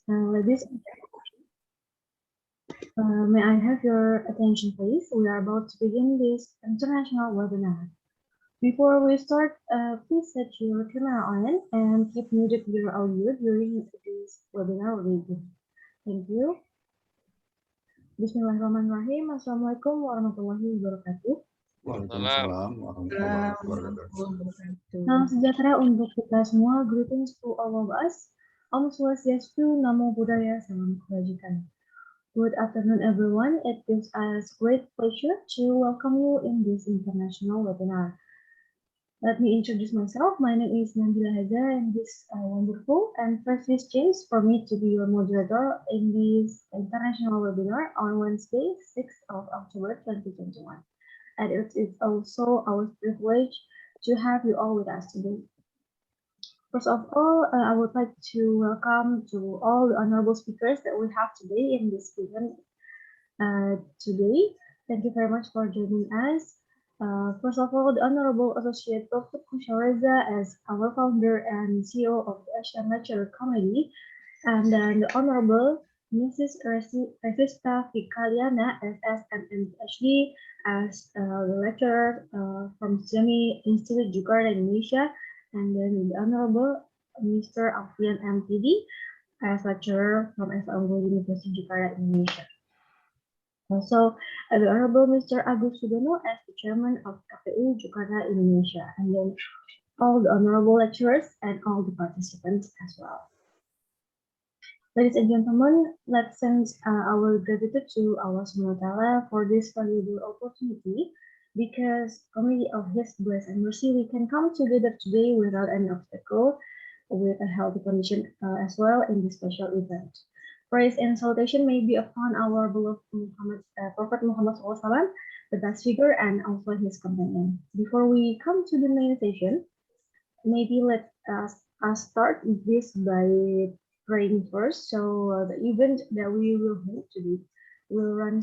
Ladies, may I have your attention, please? We are about to begin this international webinar. Before we start, please set your camera on and keep muted your audio during this webinar begin. Thank you. Bismillahirrahmanirrahim. Assalamualaikum warahmatullahi wabarakatuh. Waalaikumsalam warahmatullahi wabarakatuh. Salam sejahtera untuk kita semua. Greetings to all of us. Om Swastiastu, Namo Buddhaya, Salam Kebajikan. Good afternoon, everyone. It gives us great pleasure to welcome you in this international webinar. Let me introduce myself. My name is Nabila Haza, and this wonderful and precious chance for me to be your moderator in this international webinar on Wednesday, 6th of October 2021. And it is also our privilege to have you all with us today. First of all, I would like to welcome to all the honorable speakers that we have today in this event today. Thank you very much for joining us. First of all, the Honorable Associate Dr. Kushareza as our founder and CEO of the Asian Lecturer Committee, and then the Honorable Mrs. Resista Fikaliana as SMMHD as the lecturer from SEMI Institute Jakarta, Indonesia, and then the Honorable Mr. Alfian MPD as lecturer from FAUNGO University Jakarta, Indonesia. Also, the Honorable Mr. Agus Sudono as the Chairman of KPU Jakarta, Indonesia, and then all the honorable lecturers and all the participants as well. Ladies and gentlemen, let's send our gratitude to Allah Subhanahu wa Taala for this valuable opportunity, because only of His blessed and mercy we can come together today without any obstacle, with a healthy condition as well in this special event. Praise and salutation may be upon our beloved Prophet Muhammad SAW, the best figure, and also his companion. Before we come to the main session, maybe let us start this by praying first. So the event that we will hold today will run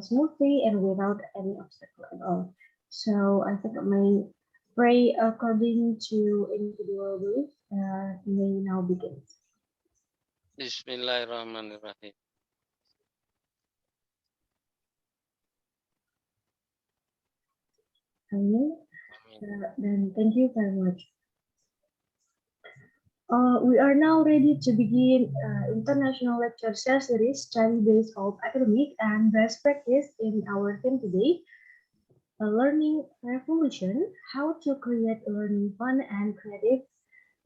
smoothly and without any obstacle at all. So I think I may pray according to individual belief. May now begin. Bismillahirrahmanirrahim. Amen. Then thank you very much. We are now ready to begin international lecture series, study base of academic and best practice in our theme today, a learning revolution, how to create a learning fun and creative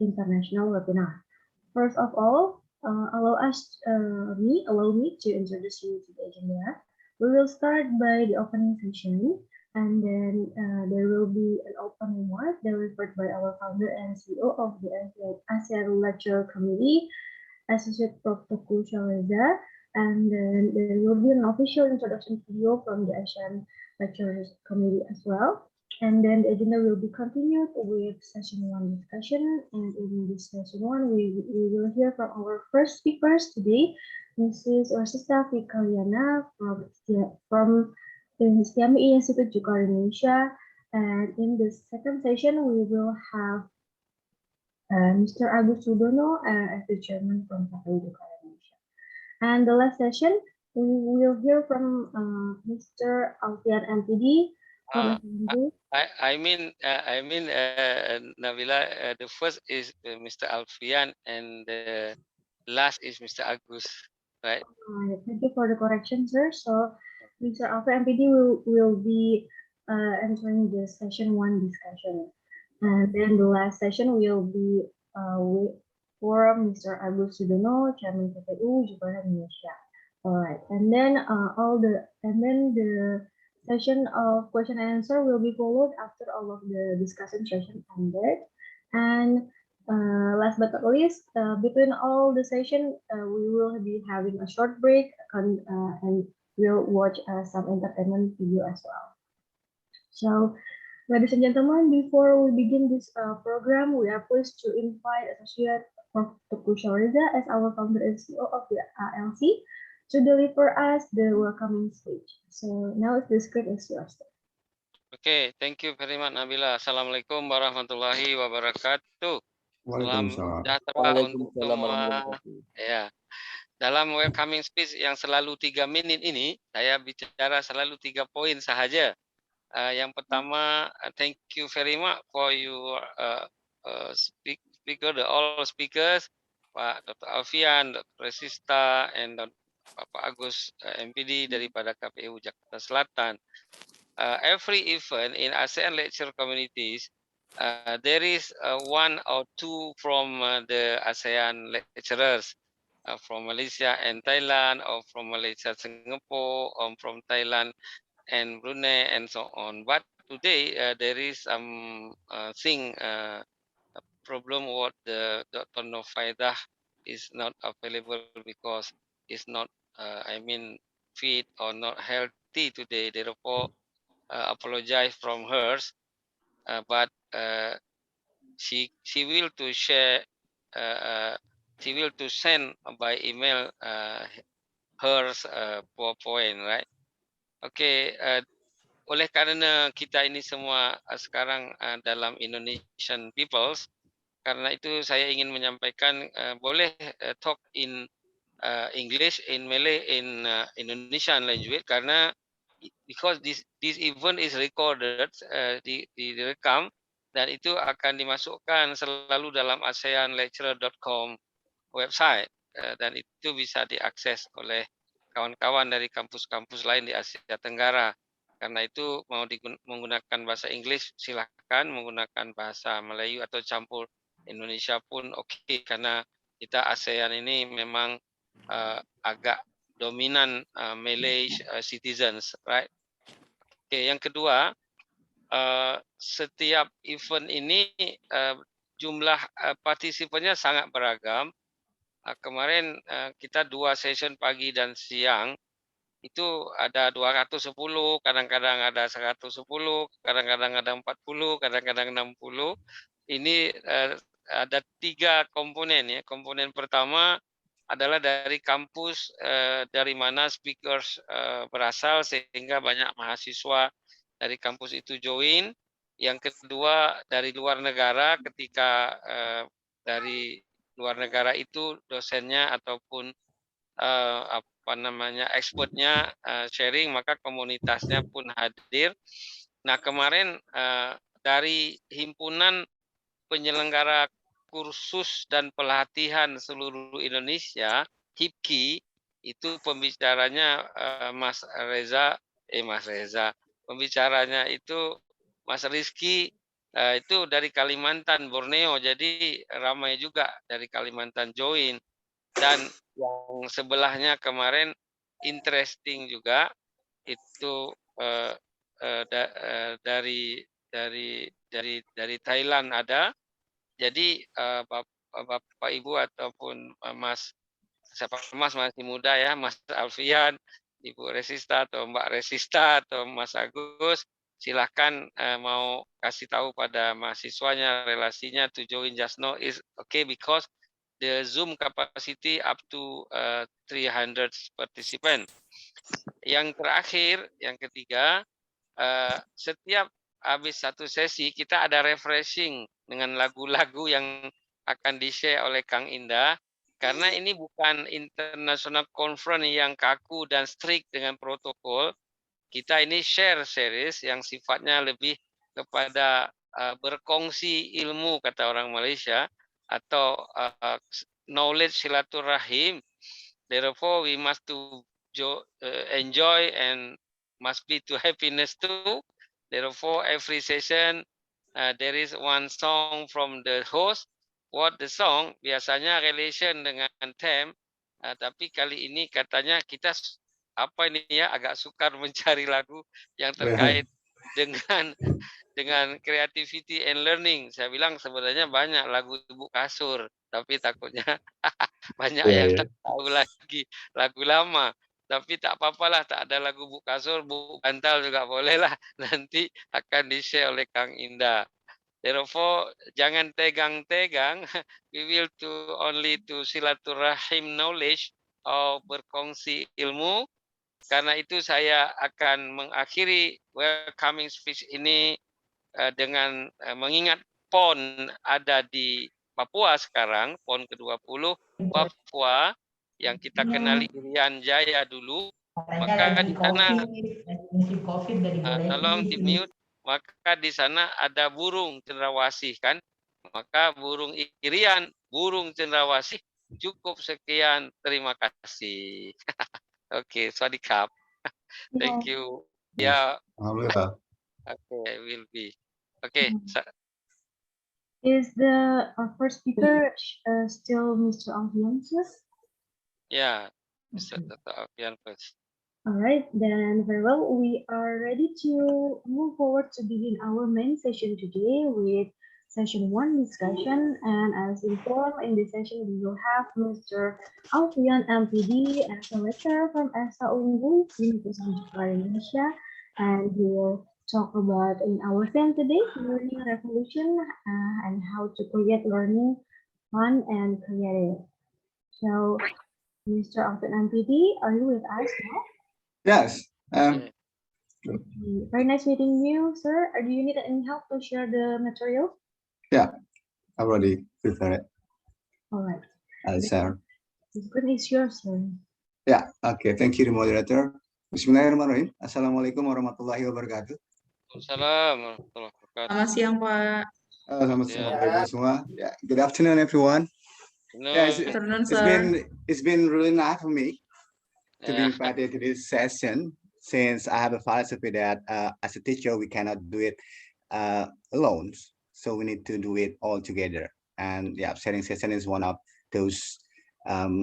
international webinar. First of all, allow me to introduce you to the agenda. We will start by the opening session, and then there will be an open remark delivered by our founder and CEO of the ASEAN Lecture Committee, Associate Prof. Teguh Syareza, and then there will be an official introduction video from the Asian Lecturers Committee as well. And then the agenda will be continued with session 1 discussion. And in this session 1, we will hear from our first speakers today, Mrs. Resista Fikaliana from the STIAMI Institute Jakarta, Indonesia. And in the second session, we will have Mr. Agus Sudono as the chairman from KPU Jakarta, Indonesia. And the last session, we will hear from Mr. Alfian MPD from I mean, Nabila, the first is Mr. Alfian and the last is Mr. Agus, right? Thank you for the correction, sir. So, Mr. Alfian MPD will be entering the session 1 discussion. And then the last session will be for Mr. Agus Sudono, Chairman KPU Jakarta, Indonesia. All right, and then the session of question and answer will be followed after all of the discussion session ended. And last but not least, between all the session, we will be having a short break and we'll watch some entertainment video as well. So, ladies and gentlemen, before we begin this program, we are pleased to invite Associate Prof. Teguh Syareza as our founder and CEO of the ALC to deliver us the welcoming speech. So now the screen is yours. Okay, thank you very much, Nabila. Assalamualaikum warahmatullahi wabarakatuh. Salam sejahtera untuk semua. Ya, dalam welcoming speech yang selalu 3 menit ini, saya bicara selalu 3 poin sahaja. Yang pertama, thank you very much for your speaker, all speakers, Pak Dr. Alfian, Dr. Resista, and Bapak Agus MPD daripada KPU Jakarta Selatan. Every event in ASEAN lecture communities, there is one or two from the ASEAN lecturers from Malaysia and Thailand, or from Malaysia, Singapore, or from Thailand and Brunei, and so on. But today there is some problem what the Dr. Nofaidah is not available because it's not, fit or not healthy today. Therefore, apologize from hers, but she will to share, she will to send by email hers PowerPoint, right? Okay, oleh karena kita ini semua sekarang dalam Indonesian peoples, karena itu saya ingin menyampaikan, boleh talk in English, in Malay, in Indonesian language, karena because this event is recorded, direkam, dan itu akan dimasukkan selalu dalam aseanlecturer.com website, dan itu bisa diakses oleh kawan-kawan dari kampus-kampus lain di Asia Tenggara. Karena itu mau menggunakan bahasa Inggris silahkan, menggunakan bahasa Melayu atau campur Indonesia pun oke, karena kita ASEAN ini memang agak dominan Malay citizens, right? Oke, yang kedua, setiap event ini jumlah partisipannya sangat beragam. Kemarin kita 2 session pagi dan siang, itu ada 210, kadang-kadang ada 110, kadang-kadang ada 40, kadang-kadang 60. Ini ada 3 komponen ya. Komponen pertama adalah dari kampus dari mana speakers berasal, sehingga banyak mahasiswa dari kampus itu join. Yang kedua dari luar negara, ketika dari luar negara itu dosennya ataupun expertnya sharing, maka komunitasnya pun hadir. Nah, kemarin dari himpunan penyelenggara kursus dan pelatihan seluruh Indonesia, HIPKI, itu pembicaranya Mas Reza, pembicaranya itu Mas Rizky, itu dari Kalimantan, Borneo, jadi ramai juga dari Kalimantan join. Dan yang sebelahnya kemarin interesting juga, itu dari Thailand ada. Jadi Bapak Ibu ataupun Mas masih muda ya, Mas Alfian, Ibu Resista atau Mbak Resista atau Mas Agus, silahkan mau kasih tahu pada mahasiswanya relasinya to join Just Know is okay, because the Zoom capacity up to 300 participant. Yang terakhir, yang ketiga, setiap habis satu sesi kita ada refreshing dengan lagu-lagu yang akan di-share oleh Kang Indah, karena ini bukan international conference yang kaku dan strict dengan protokol. Kita ini share series yang sifatnya lebih kepada berkongsi ilmu, kata orang Malaysia, atau knowledge silaturahim. Therefore we must to enjoy and must be to happiness too. Therefore, every session there is one song from the host. What the song biasanya relation dengan theme, tapi kali ini katanya kita ini ya, agak sukar mencari lagu yang terkait dengan creativity and learning. Saya bilang sebenarnya banyak lagu ibu kasur, tapi takutnya banyak yang tak tahu lagi lagu lama. Tapi tak apa-apalah, tak ada lagu Bu Kasur, Bu Bantal juga bolehlah. Nanti akan di-share oleh Kang Indah. Therefore, jangan tegang-tegang. We will to only to silaturahim knowledge, atau berkongsi ilmu. Karena itu saya akan mengakhiri welcoming speech ini dengan mengingat PON ada di Papua sekarang, PON ke-20, Papua yang kita kenali Irian Jaya dulu, maka di sana tolong di mute, maka di sana ada burung cendrawasih kan, maka burung Irian, burung cendrawasih, cukup sekian, terima kasih. Oke, swadikap. Thank you. Ya, Alhamdulillah. oke, will be. Oke, Is the first speaker still Mr. Alfian, sir? ya, Mr. Dr. Alfian first. All right, then very well. We are ready to move forward to begin our main session today with session 1 discussion. And as informed, in this session, we will have Mr. Alfian MPD as a lecturer from ESA Unggul, University of Indonesia, and he will talk about in our theme today, learning revolution, and how to create learning fun and creative. So, Mr. Alfian MPD, are you with us now? Yes. Very nice meeting you, sir. Do you need any help to share the material? Yeah, I've already prepared it. All right. Sir. It's good is yours, sir. Yeah, okay. Thank you, the moderator. Bismillahirrahmanirrahim. Assalamualaikum warahmatullahi wabarakatuh. Assalamualaikum warahmatullahi wabarakatuh. Selamat siang, Pak. Selamat siang semua. Yeah, good afternoon, everyone. Yeah, it's been really nice for me to be invited to this session, since I have a philosophy that as a teacher, we cannot do it alone. So we need to do it all together. And yeah, sharing session is one of those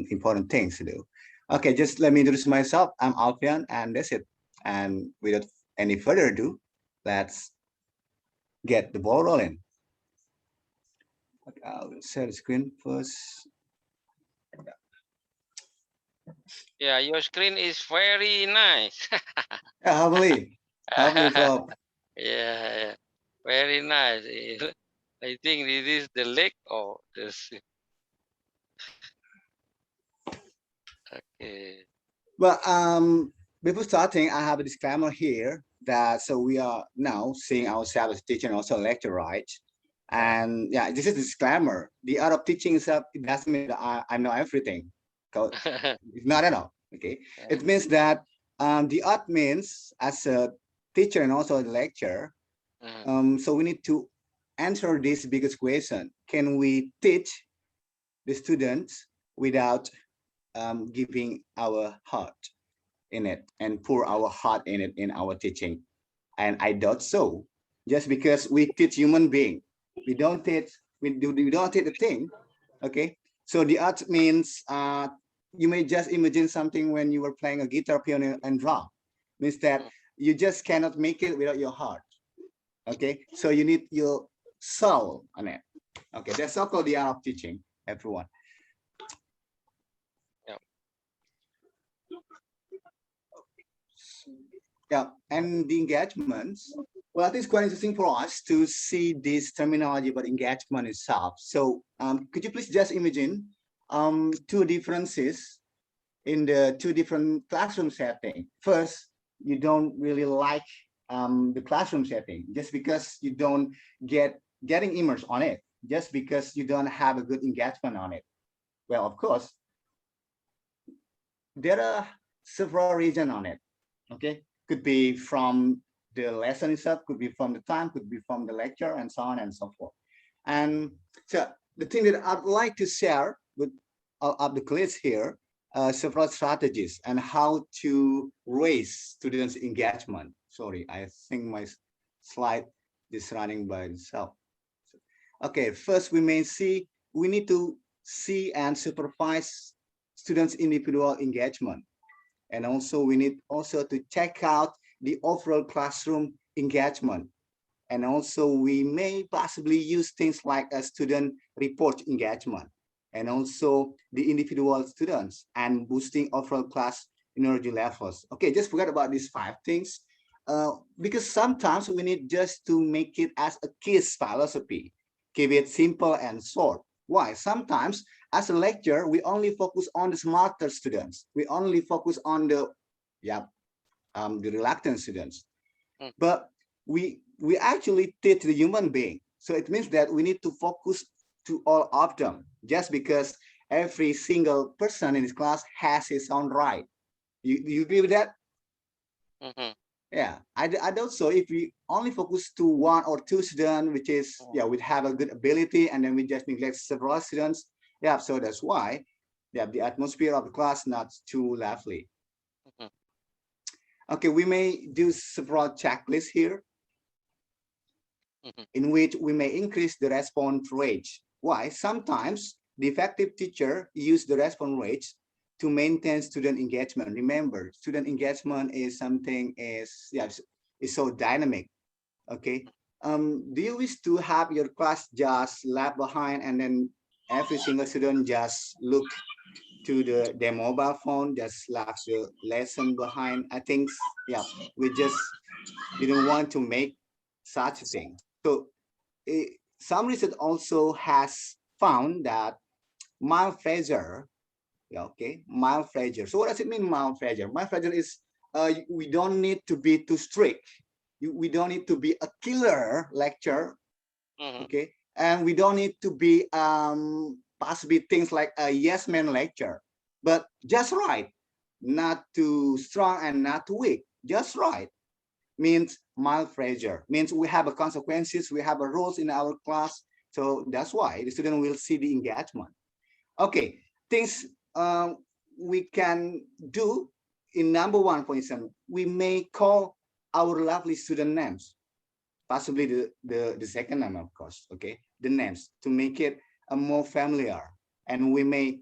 important things to do. Okay, just let me introduce myself. I'm Alfian, and that's it. And without any further ado, let's get the ball rolling. Okay, I'll share the screen first. Yeah, your screen is very nice. Yeah, hopefully, Prof. Yeah, very nice. I think this is the leg or this. Okay. But before starting, I have a disclaimer here that so we are now seeing ourselves as teacher and also a lecturer, right? And yeah, this is a disclaimer. The art of teaching itself, it doesn't mean that I know everything. It's not at all. Okay, it means that the art means as a teacher and also a lecturer. So we need to answer this biggest question: can we teach the students without giving our heart in it and pour our heart in it in our teaching? And I doubt so. Just because we teach human being, we don't teach the thing. Okay, so the art means you may just imagine something when you were playing a guitar, piano, and drum. Means that you just cannot make it without your heart. Okay, so you need your soul on it. Okay, that's so-called the art of teaching, everyone. Yeah, and the engagements, well, I think it's quite interesting for us to see this terminology about engagement itself. So could you please just imagine two differences in the two different classroom setting. First, you don't really like the classroom setting just because you don't getting immersed on it, just because you don't have a good engagement on it. Well, of course, there are several reasons on it. Okay, could be from the lesson itself, could be from the time, could be from the lecture, and so on and so forth. And so the thing that I'd like to share with all of the colleagues here, several strategies and how to raise students' engagement. Sorry, I think my slide is running by itself. Okay, first we need to see and supervise students' individual engagement. And also we need also to check out the overall classroom engagement. And also we may possibly use things like a student report engagement, and also the individual students, and boosting overall class energy levels. Okay, just forget about these 5 things, because sometimes we need just to make it as a kid's philosophy, keep it simple and short. Why? Sometimes as a lecturer, we only focus on the smarter students. We only focus on the reluctant students. But we actually teach the human being. So it means that we need to focus to all of them. Just because every single person in his class has his own right. You agree with that? Mhm. Yeah, I doubt so. If we only focus to one or two students, which is, yeah, we have a good ability, and then we just neglect several students. Yeah, so that's why, yeah, the atmosphere of the class not too lively. Mhm. Okay, we may do several checklists here Mhm. in which we may increase the response rate. Why? Sometimes the effective teacher use the response rates to maintain student engagement. Remember, student engagement is something is so dynamic. Okay. Do you wish to have your class just left behind and then every single student just look to their mobile phone, just left the lesson behind? I think, yeah, we just didn't want to make such a thing. So some research also has found that mild pressure, yeah, okay, mild pressure. So what does it mean, mild pressure? Mild pressure is we don't need to be too strict. We don't need to be a killer lecture, Mhm. okay? And we don't need to be possibly things like a yes man lecture, but just right, not too strong and not too weak, just right. Means mild pressure, means we have a consequences, we have a rules in our class. So that's why the student will see the engagement. Okay, things we can do in number one, for instance, we may call our lovely student names, possibly the second name, of course, okay, the names to make it more familiar. And we may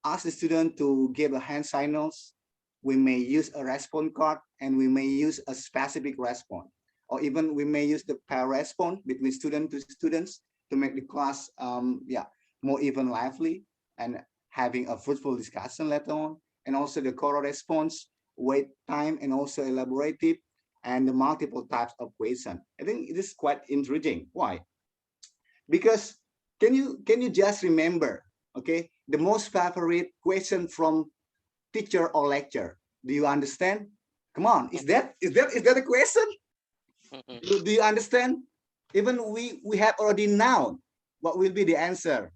ask the student to give a hand signals. We may use a response card, and we may use a specific response, or even we may use the pair response between student to students to make the class more even lively and having a fruitful discussion later on. And also the choral response, wait time, and also elaborative, and the multiple types of question. I think it is quite intriguing. Why? Because can you just remember, okay, the most favorite question from teacher or lecture? Do you understand? Come on, is that a question? Mhm. Do you understand? Even we have already known what will be the answer.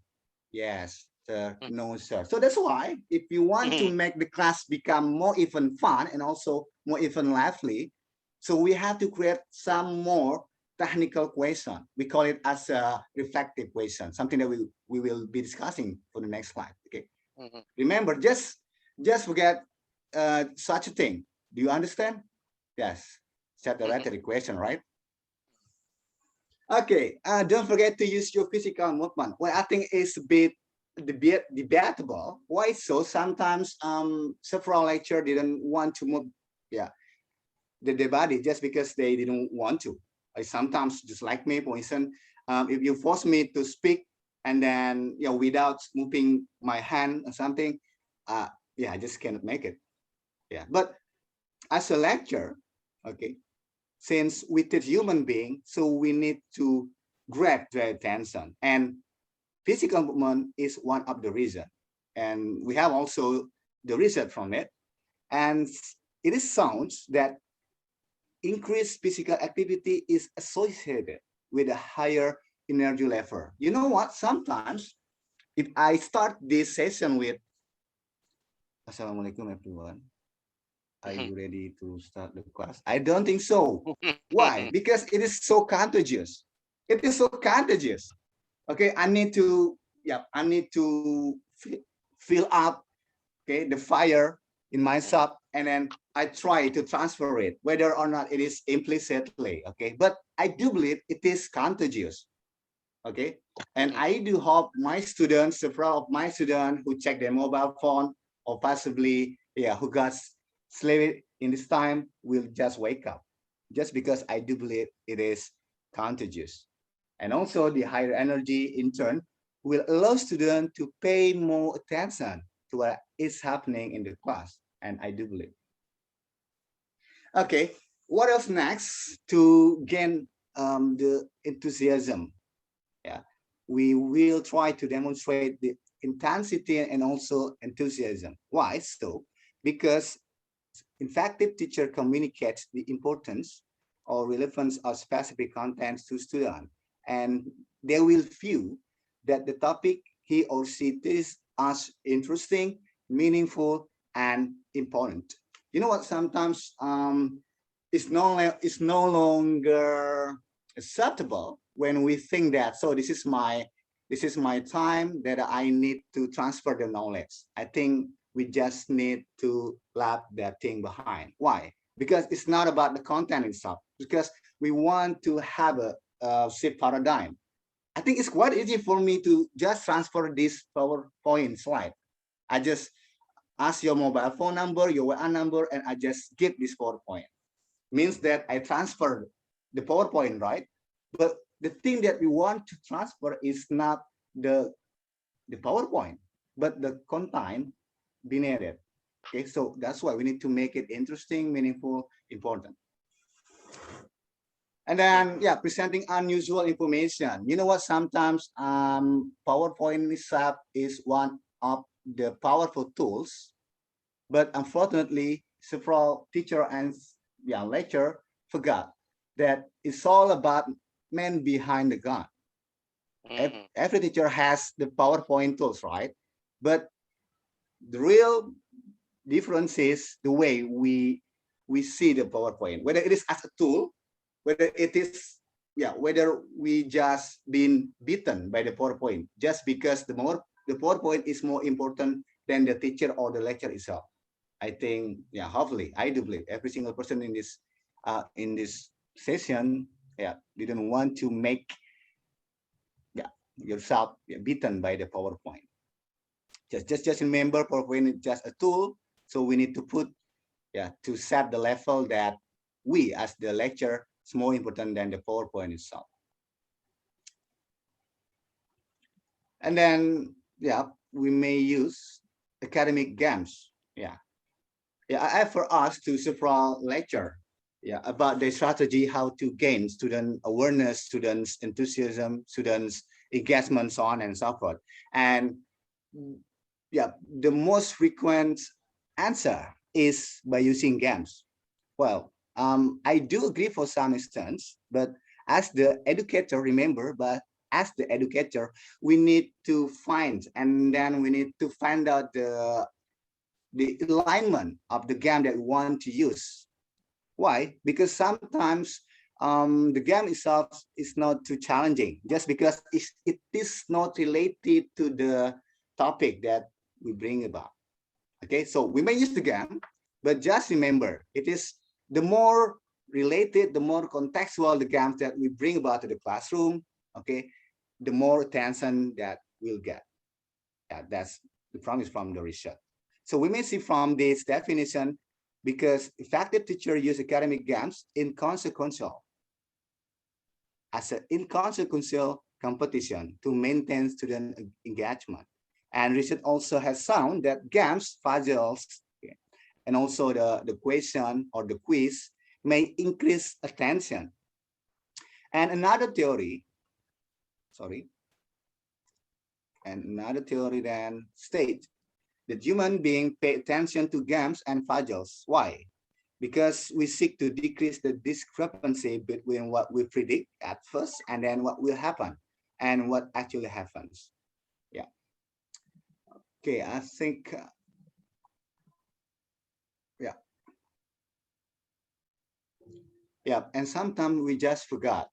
Yes, sir. Mhm. No, sir. So that's why if you want to Mhm. make the class become more even fun and also more even lively, so we have to create some more technical question. We call it as a reflective question, something that we will be discussing for the next slide. Okay. Mhm. Remember, just forget such a thing. Do you understand? Yes. Set the Mhm. rhetoric question, right? Okay, don't forget to use your physical movement. Well, I think it's a bit debatable. Why so? Sometimes several lecture didn't want to move, yeah, their body just because they didn't want to. I sometimes just like me, for instance, if you force me to speak and then without moving my hand or something, uh, yeah, I just cannot make it. Yeah, but as a lecturer, okay, since we teach human being, so we need to grab their attention. And physical movement is one of the reason. And we have also the research from it. And it is sounds that increased physical activity is associated with a higher energy level. You know what? Sometimes if I start this session with Assalamualaikum everyone, are Mhm. you ready to start the class? I don't think so. Why? Mhm. Because it is so contagious. It is so contagious. Okay, I need to fill up, okay, the fire in myself, and then I try to transfer it, whether or not it is implicitly, okay. But I do believe it is contagious, okay. And Mhm. I do hope my students, several of my students who check their mobile phone or possibly, yeah, who got sleep in this time will just wake up, just because I do believe it is contagious. And also the higher energy in turn will allow students to pay more attention to what is happening in the class. And I do believe. Okay, what else next to gain the enthusiasm? Yeah, we will try to demonstrate the intensity and also enthusiasm. Why so? Because effective teacher communicates the importance or relevance of specific contents to students, and they will feel that the topic he or she us interesting, meaningful, and important. You know what? Sometimes it's no longer acceptable when we think that, so this is my time that I need to transfer the knowledge. I think we just need to leave that thing behind. Why? Because it's not about the content itself, because we want to have a shift paradigm. I think it's quite easy for me to just transfer this PowerPoint slide. I just ask your mobile phone number, your WA number, and I just give this PowerPoint. Means that I transfer the PowerPoint, right? But the thing that we want to transfer is not the PowerPoint, but the content beneath it. Okay, so that's why we need to make it interesting, meaningful, important. And then, yeah, presenting unusual information. You know what? Sometimes PowerPoint itself is one of the powerful tools, but unfortunately, several teacher and lecturer forgot that it's all about men behind the gun. Every teacher has the PowerPoint tools, right? But the real difference is the way we see the PowerPoint, whether it is as a tool, whether it is, whether we just been beaten by the PowerPoint just because the PowerPoint is more important than the teacher or the lecture itself. I think, hopefully, I do believe every single person in this session, didn't want to make yourself beaten by the PowerPoint. Just remember, PowerPoint is just a tool, so we need to put to set the level that we as the lecturer is more important than the PowerPoint itself. And then we may use academic games. I for us to several lecture about the strategy how to gain student awareness, students enthusiasm, students engagement, so on and so forth. And the most frequent answer is by using games. Well, I do agree for some instance, but as the educator, remember, but as the educator, we need to find, and then we need to find out the alignment of the game that we want to use. Why? Because sometimes the game itself is not too challenging, just because it is not related to the topic that we bring about. Okay, so we may use the game, but just remember, it is the more related, the more contextual the games that we bring about to the classroom, okay, the more attention that we'll get. That's the promise from the research. So we may see from this definition, because effective teachers use academic games inconsequential as an inconsequential competition to maintain student engagement. And research also has found that games, puzzles, and also the question or the quiz may increase attention. And another theory then states that human beings pay attention to games and puzzles. Why? Because we seek to decrease the discrepancy between what we predict at first and then what will happen and what actually happens. Okay, I think, and sometimes we just forgot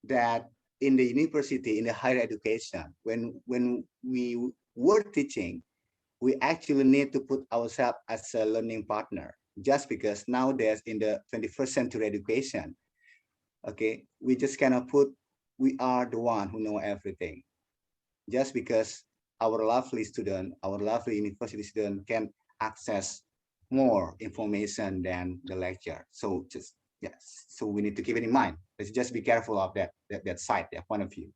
that in the university, in the higher education, when we were teaching, we actually need to put ourselves as a learning partner, just because nowadays in the 21st century education, okay, we just cannot put, we are the one who know everything, just because our lovely student, our lovely university student can access more information than the lecture. So just, so we need to keep it in mind. Let's just be careful of that side, that point of view.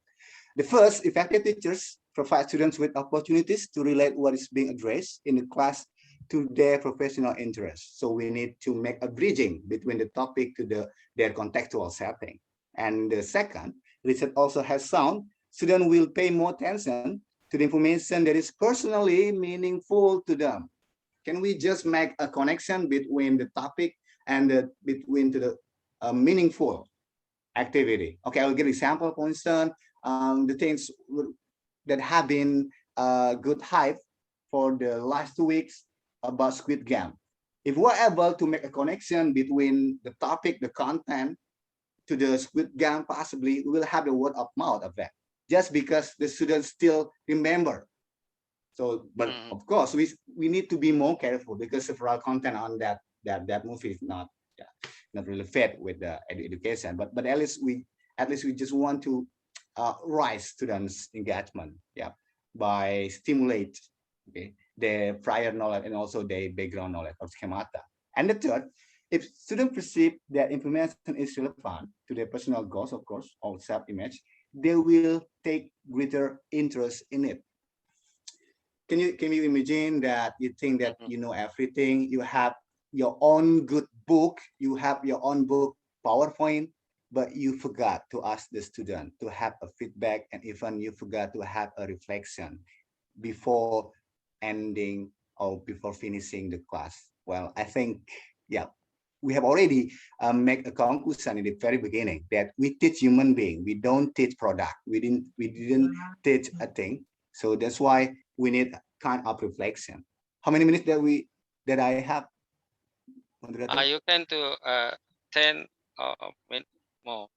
The first, effective teachers provide students with opportunities to relate what is being addressed in the class to their professional interests. So we need to make a bridging between the topic to their contextual setting. And the second, research also has found students will pay more attention to the information that is personally meaningful to them. Can we just make a connection between the topic and between to the meaningful activity? Okay, I'll give an example. For instance, the things that have been good hype for the last 2 weeks about Squid Game. If we're able to make a connection between the topic, the content, to the Squid Game, possibly we will have the word of mouth effect, just because the students still remember. So, but of course, we need to be more careful because several content on that movie is not really fit with the education. But at least we just want to rise students' engagement, by stimulate their prior knowledge and also their background knowledge or schemata. And the third, if students perceive that information is relevant to their personal goals, of course, or self-image, they will take greater interest in it. Can you imagine that you think that you know everything, you have your own good book, you have your own book PowerPoint, but you forgot to ask the student to have a feedback, and even you forgot to have a reflection before ending or before finishing the class. Well, I think, we have already make a conclusion in the very beginning that we teach human being. We don't teach product. We didn't teach a thing. So that's why we need kind of reflection. How many minutes that I have? You can do 10 minutes more.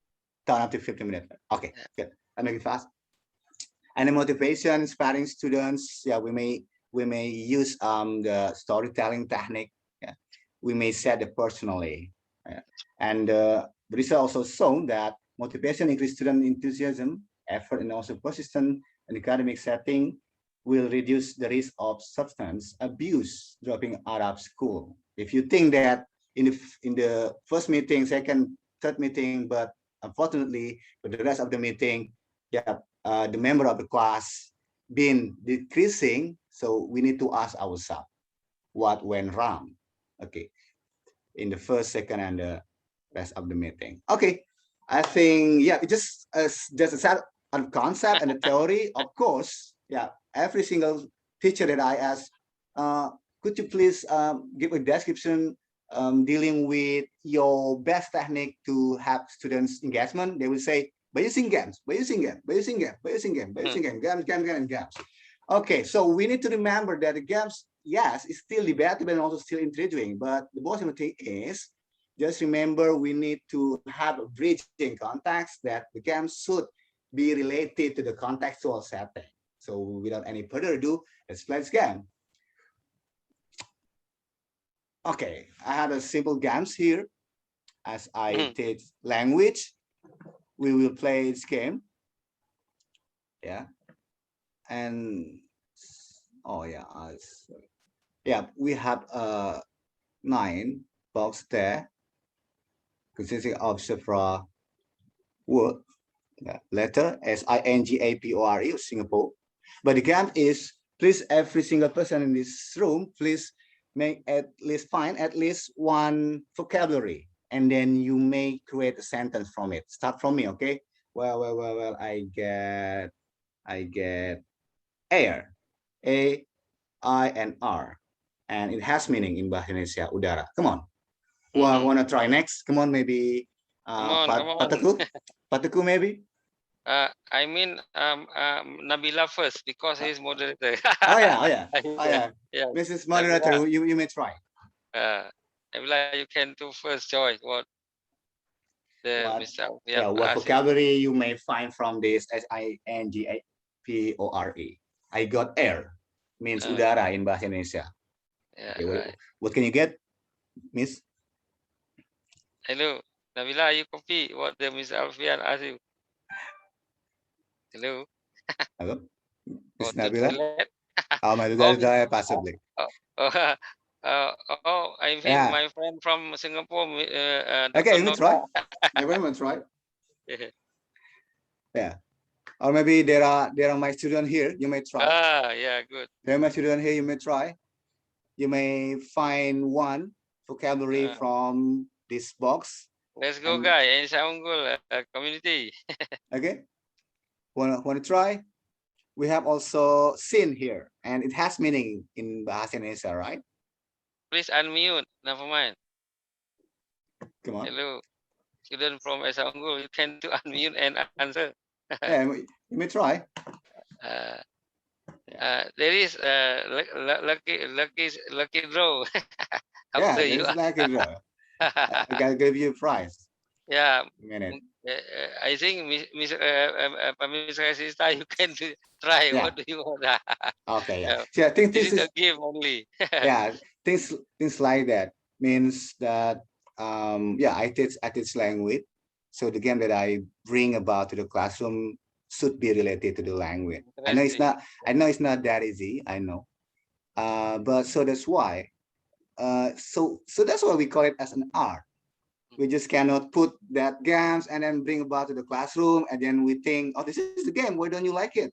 10 up to 15 minutes. Okay, good. I make it fast. And the motivation, inspiring students. Yeah, we may use the storytelling technique. Yeah, we may set it personally. Yeah. And the research also shown that motivation increases student enthusiasm, effort, and also persistence in academic setting will reduce the risk of substance abuse dropping out of school. If you think that in the first meeting, second, third meeting, but unfortunately, for the rest of the meeting, the member of the class been decreasing, so we need to ask ourselves what went wrong. Okay, in the first, second, and the rest of the meeting. Okay, I think just a set of concept and a theory. Of course, every single teacher that I ask, could you please give a description dealing with your best technique to have students engagement? They will say, by using games. Okay, so we need to remember that the games, yes, it's still debatable and also still intriguing, but the most important thing is just remember we need to have a bridging context that the games should be related to the contextual setting. So without any further ado, let's play this game. Okay, I have a simple games here. As I teach language, we will play this game. And we have 9 box there consisting of several word, letter SINGAPORE, Singapore. But the game is, please, every single person in this room, please find at least one vocabulary, and then you may create a sentence from it. Start from me, okay? Well, I get air, A, I, and R, and it has meaning in Bahasa Indonesia, udara. Come on. Wanna try next? Come on, maybe Pataku maybe? I mean Nabila first because he's moderator. Oh yeah. Mrs. Moderator, you may try. Nabila, you can do first choice. What what vocabulary you may find from this SINGAPORE? I got air, means udara in Bahasa Indonesia. Okay, what can you get, Miss? Hello, Nabila, you copy what the Miss Alfian asked you. Hello. Miss Nabila? My toilet, possibly. I think my friend from Singapore. Okay, you may try. Everyone try. Or maybe there are my students here. You may try. Good. There are my students here. You may try. You may find one vocabulary from this box. Let's go, guys. Unggul community. Okay. Wanna try? We have also seen here, and it has meaning in Bahasa Indonesia, right? Please unmute. Never mind. Come on. Hello, student from Esa Unggul. You can to unmute and answer. You may try. There is lucky draw Yeah, after you. there's like a draw. I gotta give you a prize. Yeah, A minute. I think Miss Resista, you can try. Yeah. What do you want? Okay. Yeah. Yeah, So I think this this is a is gift only. yeah things like that means that yeah I teach language. So the game that I bring about to the classroom should be related to the language. Interesting. I know it's not that easy. I know. But so that's why. So that's why we call it as an art. We just cannot put that games and then bring about to the classroom and then we think, oh, this is the game. Why don't you like it?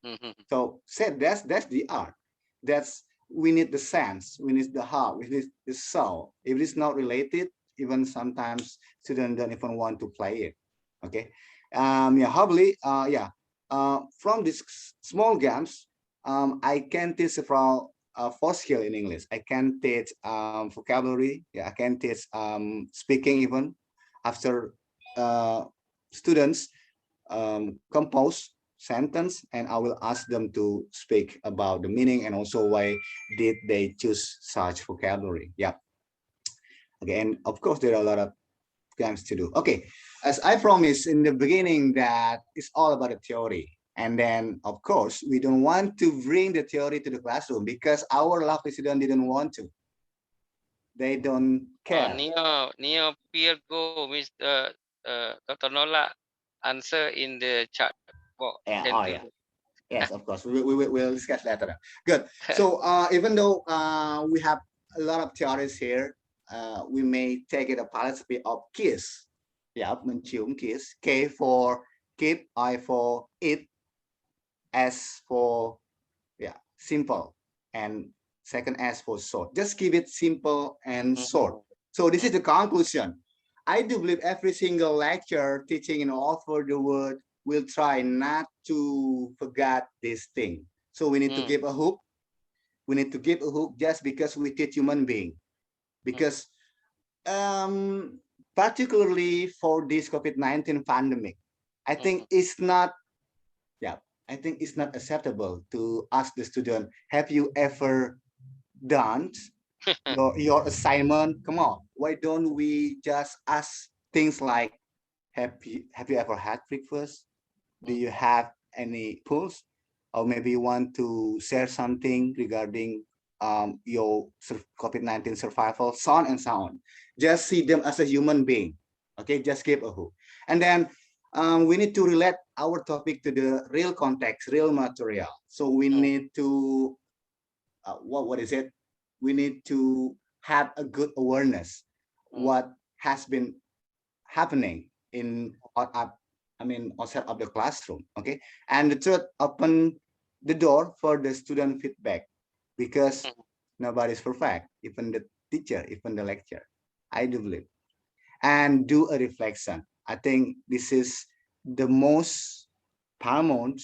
Mhm. So said that's the art. That's we need the sense, we need the heart, we need the soul. If it's not related, even sometimes students don't even want to play it. Okay. Yeah, hopefully, yeah. From these small games, I can teach several four skill in English. I can teach vocabulary. Yeah, I can teach speaking even after students compose sentence and I will ask them to speak about the meaning and also why did they choose such vocabulary. Yeah. Again, of course, there are a lot of games to do. Okay, as I promised in the beginning that it's all about the theory. And then, of course, we don't want to bring the theory to the classroom because our lovely student didn't want to. They don't care. Neo Peer Go, Mr. Dr. Nola answer in the chat box. Yeah, Can oh do yeah. Yes, of course. We'll discuss later. Good. So even though we have a lot of theories here, we may take it a philosophy of KISS. Yeah, mình chịu KISS. K for keep, I for it, S for yeah simple, and second S for short. Just keep it simple and short. So this is the conclusion. I do believe every single lecture teaching in all over the world will try not to forget this thing. So we need to give a hook. We need to give a hook just because we teach human being. Because particularly for this COVID-19 pandemic, I think it's not, yeah, I think it's not acceptable to ask the student, have you ever done your assignment? Come on, why don't we just ask things like, have you ever had breakfast? Do you have any pulse? Or maybe you want to share something regarding your COVID-19 survival, so on and so on. Just see them as a human being. Okay, just give a hook. And then we need to relate our topic to the real context, real material. So we need to, what is it? We need to have a good awareness what has been happening in outside of the classroom. Okay, and the third, open the door for the student feedback because nobody's perfect, even the teacher, even the lecturer. I do believe, and do a reflection. I think this is the most paramount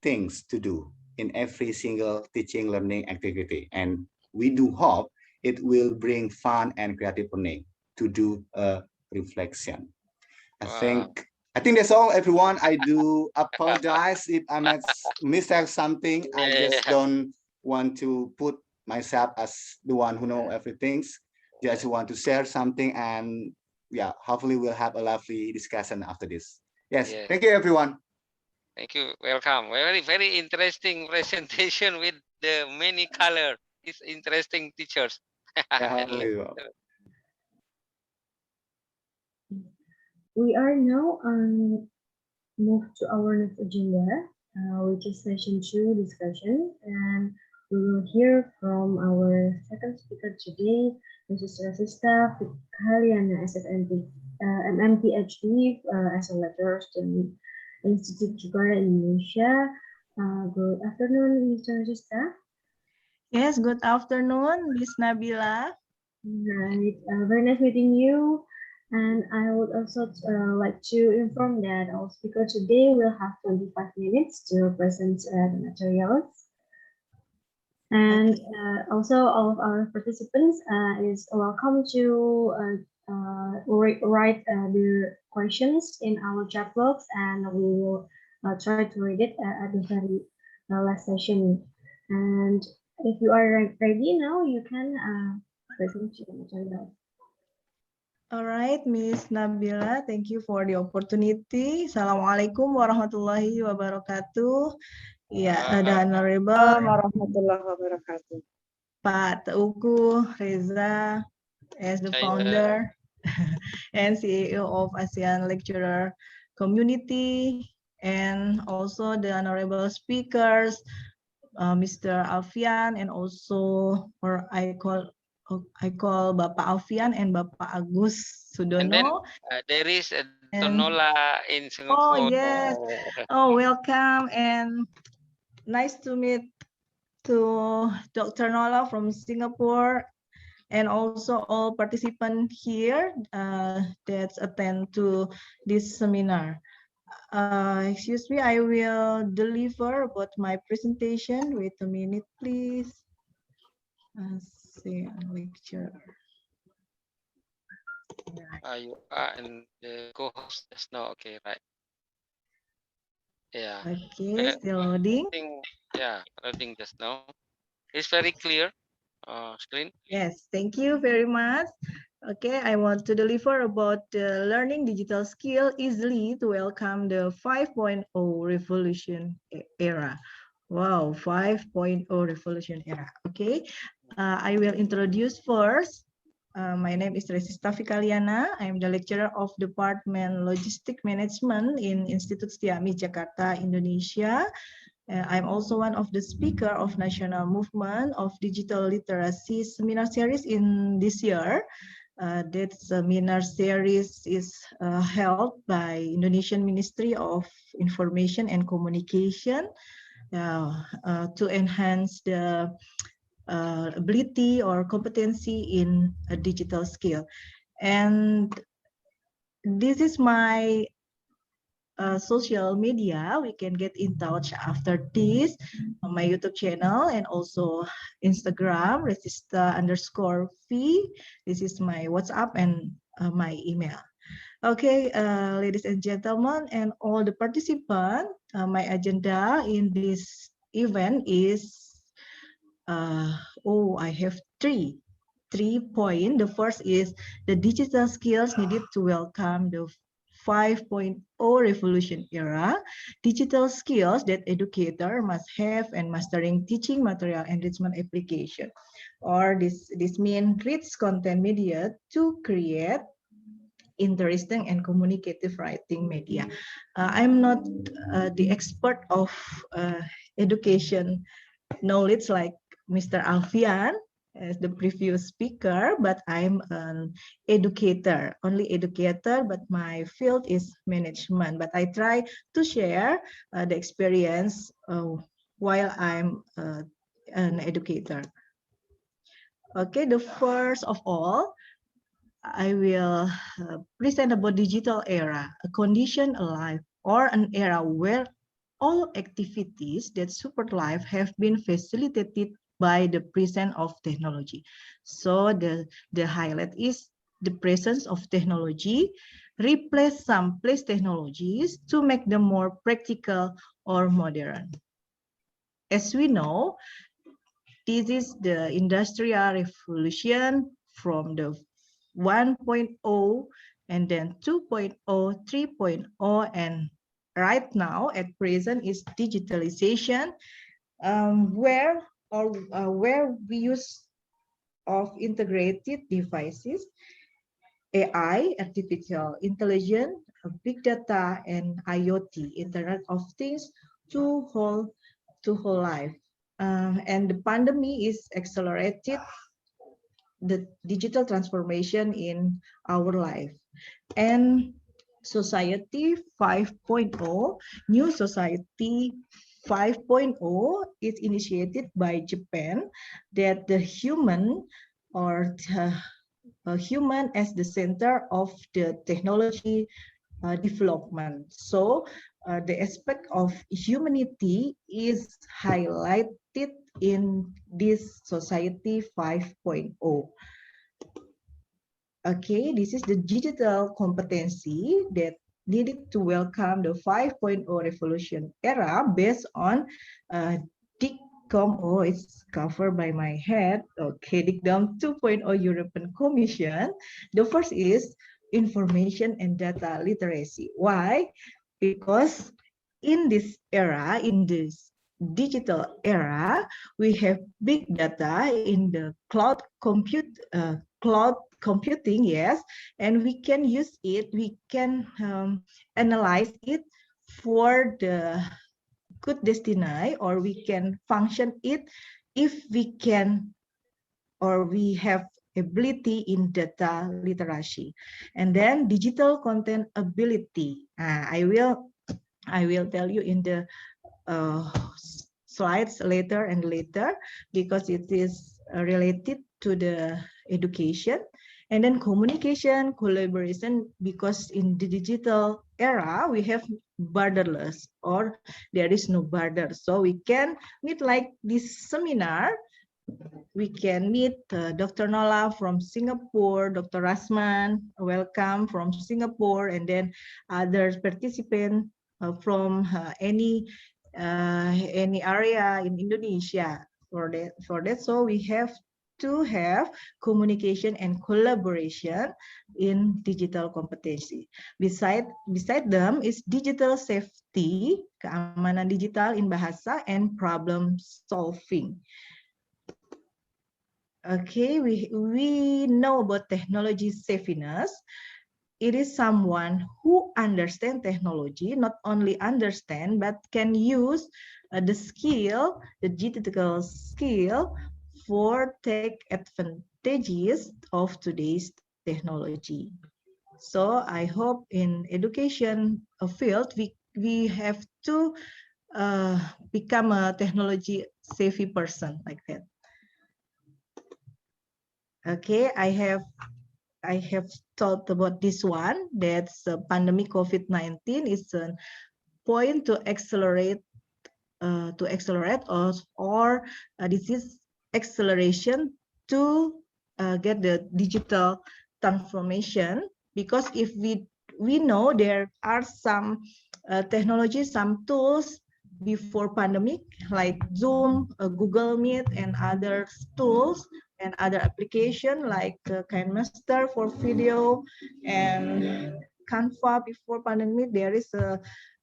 things to do in every single teaching learning activity, and we do hope it will bring fun and creative learning to do a reflection. I Wow. think I think that's all, everyone. I do apologize if I might mistake something. I just Yeah. don't want to put myself as the one who know everything. Just want to share something, and yeah, hopefully we'll have a lovely discussion after this. Yes, Yeah. thank you, everyone. Thank you. Welcome. Very interesting presentation with the many color. It's interesting teachers. Yeah, hopefully. We are now move to our next agenda, which is session 2 discussion, and we will hear from our second speaker today, Mrs. Rasista Haryana, SFMP, MMPhD, as a lecturer student Institute Jakarta, Indonesia. Good afternoon, Mr. Rasista. Yes, good afternoon, Miss Nabila. Right, very nice meeting you. And I would also like to inform that our speaker today will have 25 minutes to present the materials. And also all of our participants is welcome to write their questions in our chat box, and we will try to read it at the very last session. And if you are ready now, you can present your agenda. All right, Miss Nabila, thank you for the opportunity. Assalamualaikum warahmatullahi wabarakatuh. Ya, the Honorable Warahmatullahi wabarakatuh. Pak Teuku Reza as the founder and CEO of ASEAN Lecturer Community, and also the honorable speakers, Mr. Alfian, and also, or I call Bapak Alfian and Bapak Agus And then Sudono. there is a And- Tonola in Oh Singapore. yes, oh welcome and nice to meet to Dr. Nola from Singapore, and also all participants here that attend to this seminar. Excuse me, I will deliver about my presentation. Wait a minute, please. See lecture. You are and the co-host just now. Okay, right. Yeah. Okay, still loading. Yeah, loading just now. It's very clear. Screen. Yes, thank you very much. Okay, I want to deliver about learning digital skill easily to welcome the 5.0 revolution era. Wow, 5.0 revolution era. Okay, I will introduce first. My name is Resista Fikaliana. I'm the lecturer of Department Logistic Management in Institut Setiami, Jakarta, Indonesia. I'm also one of the speaker of National Movement of Digital Literacy Seminar Series in this year. That seminar series is held by Indonesian Ministry of Information and Communication to enhance the ability or competency in a digital skill. And this is my social media. We can get in touch after this on my YouTube channel and also Instagram, Resista_V. This is my WhatsApp and my email. Okay, ladies and gentlemen, and all the participants, my agenda in this event is, I have three points. The first is the digital skills needed to welcome the 5.0 revolution era, digital skills that educator must have and mastering teaching material enrichment application. Or this means rich content media to create interesting and communicative writing media. I'm not the expert of education knowledge like Mr. Alfian as the previous speaker, but I'm an educator, only educator, but my field is management. But I try to share the experience while I'm an educator. Okay, the first of all, I will present about digital era, a condition alive or an era where all activities that support life have been facilitated by the presence of technology. So the highlight is the presence of technology, replace some place technologies to make them more practical or modern. As we know, this is the industrial revolution from the 1.0 and then 2.0, 3.0, and right now at present is digitalization, where we use of integrated devices, AI, artificial intelligence, big data, and IoT, Internet of Things, to whole life. And the pandemic is accelerated the digital transformation in our life. And Society 5.0, New Society 5.0 is initiated by Japan, that the human or human as the center of the technology development. So the aspect of humanity is highlighted in this Society 5.0. Okay, this is the digital competency that needed to welcome the 5.0 revolution era based on DICCOM. Oh, it's covered by my head. Okay, DICCOM 2.0 European Commission. The first is information and data literacy. Why? Because in this era, in this digital era, we have big data in the cloud computing, yes, and we can use it, we can analyze it for the good destiny, or we can function it if we can, or we have ability in data literacy. And then digital content ability. I will tell you in the slides later and later, because it is related to the education. And then communication, collaboration, because in the digital era, we have borderless, or there is no border. So we can meet like this seminar. We can meet Dr. Nola from Singapore, Dr. Rasman, welcome from Singapore, and then other participants from any area in Indonesia. For that, so we have to have communication and collaboration in digital competency. Beside them is digital safety, keamanan digital in bahasa, and problem solving. Okay, we know about technology savviness. It is someone who understands technology, not only understand, but can use the skill, the digital skill, for take advantages of today's technology. So I hope in education field, we have to become a technology savvy person like that. Okay, I have thought about this one. That's pandemic COVID-19 is a point to accelerate or disease acceleration to get the digital transformation. Because if we know there are some technologies, some tools before pandemic, like Zoom, Google Meet, and other tools and other application like KineMaster for video and Canva. Before pandemic, there is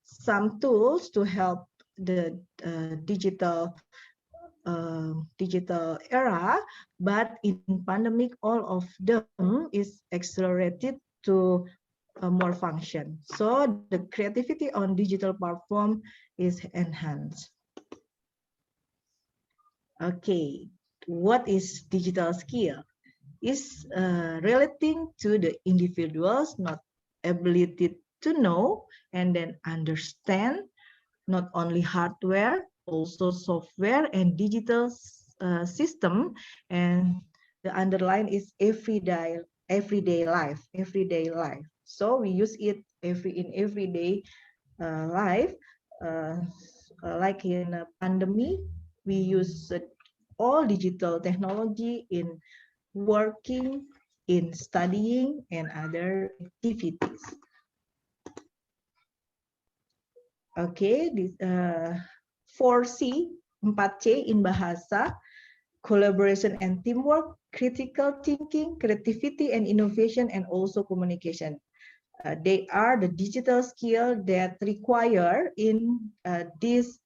some tools to help the digital era, but in pandemic, all of them is accelerated to more function. So the creativity on digital platform is enhanced. Okay, what is digital skill? Is relating to the individuals, not ability to know and then understand, not only hardware, also software and digital system, and the underline is everyday life. So we use it in everyday life, like in a pandemic, we use all digital technology in working, in studying, and other activities. Okay, this 4C, 4C in bahasa, collaboration and teamwork, critical thinking, creativity and innovation, and also communication. They are the digital skill that require in this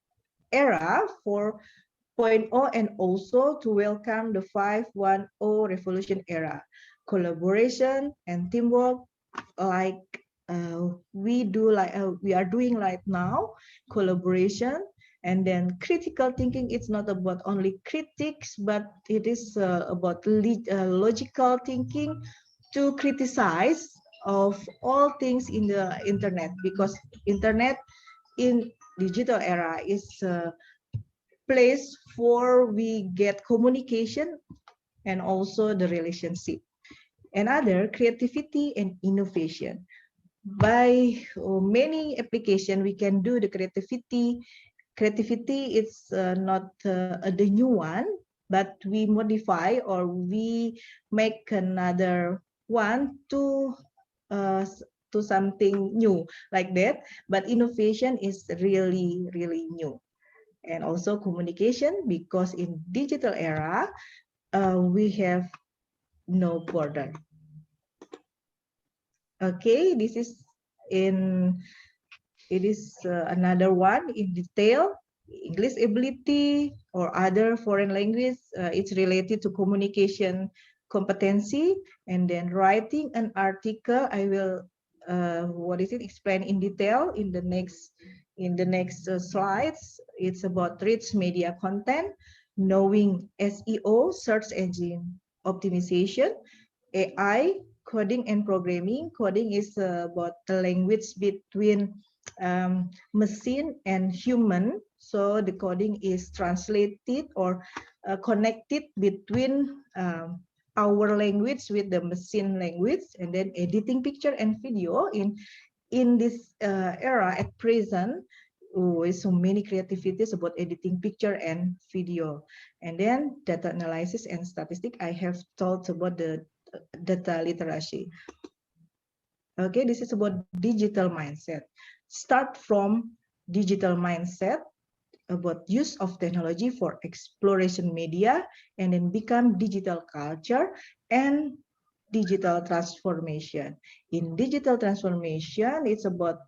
era 4.0, and also to welcome the 5.1 revolution era. Collaboration and teamwork, like we are doing right now, collaboration. And then critical thinking, it's not about only critics, but it is about logical thinking to criticize of all things in the internet, because internet in digital era is a place for we get communication and also the relationship. Another, creativity and innovation. By many applications, we can do the creativity. Creativity is not the new one, but we modify or we make another one to to something new like that, but innovation is really, really new. And also communication, because in digital era, we have no border. Okay, this is it is another one in detail. English ability or other foreign language, it's related to communication competency. And then writing an article, I will explain in detail in the next slides. It's about rich media content, knowing SEO, search engine optimization, AI, coding and programming. Coding is about the language between machine and human. So the coding is translated or connected between our language with the machine language. And then editing picture and video in this era at present, with so many creativities about editing picture and video. And then data analysis and statistics, I have told about the data literacy. Okay, this is about digital mindset. Start from digital mindset about use of technology for exploration media, and then become digital culture and digital transformation. In digital transformation, it's about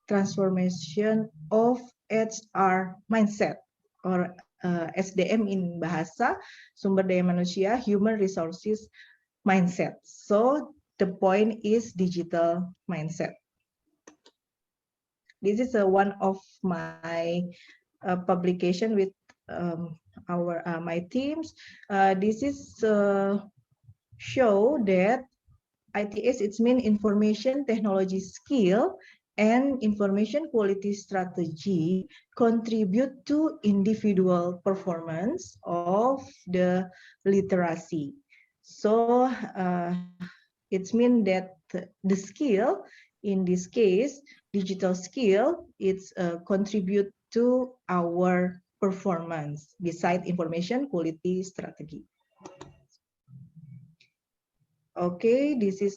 transformation of HR mindset or SDM in bahasa sumber daya manusia, human resources mindset. So the point is digital mindset. This is one of my publication with my teams. This is show that ITS, it's mean information technology skill and information quality strategy contribute to individual performance of the literacy. So it's mean that the skill, in this case, digital skill, it's contribute to our performance beside information quality strategy. Okay, this is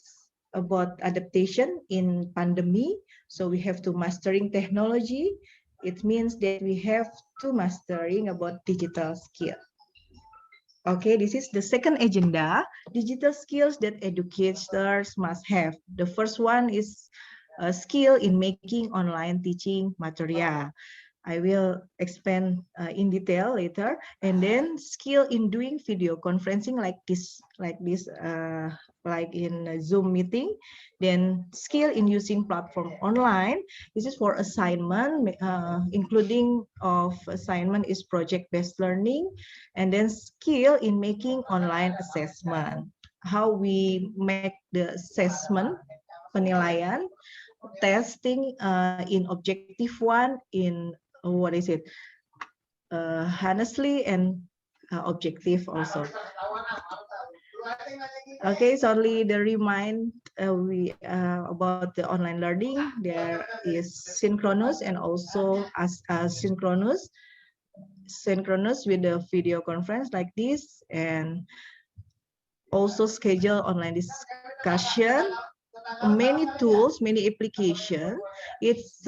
about adaptation in pandemic. So we have to mastering technology. It means that we have to mastering about digital skill. Okay, this is the second agenda, digital skills that educators must have. The first one is a skill in making online teaching material. I will expand in detail later. And then skill in doing video conferencing like this, like in a Zoom meeting. Then skill in using platform online. This is for assignment, including of assignment is project-based learning. And then skill in making online assessment. How we make the assessment, penilaian, testing in objective one, in honestly and objective also. Okay, so only the remind about the online learning. There is synchronous and also asynchronous. Synchronous with the video conference like this, and also schedule online discussion. Many tools, many application. It's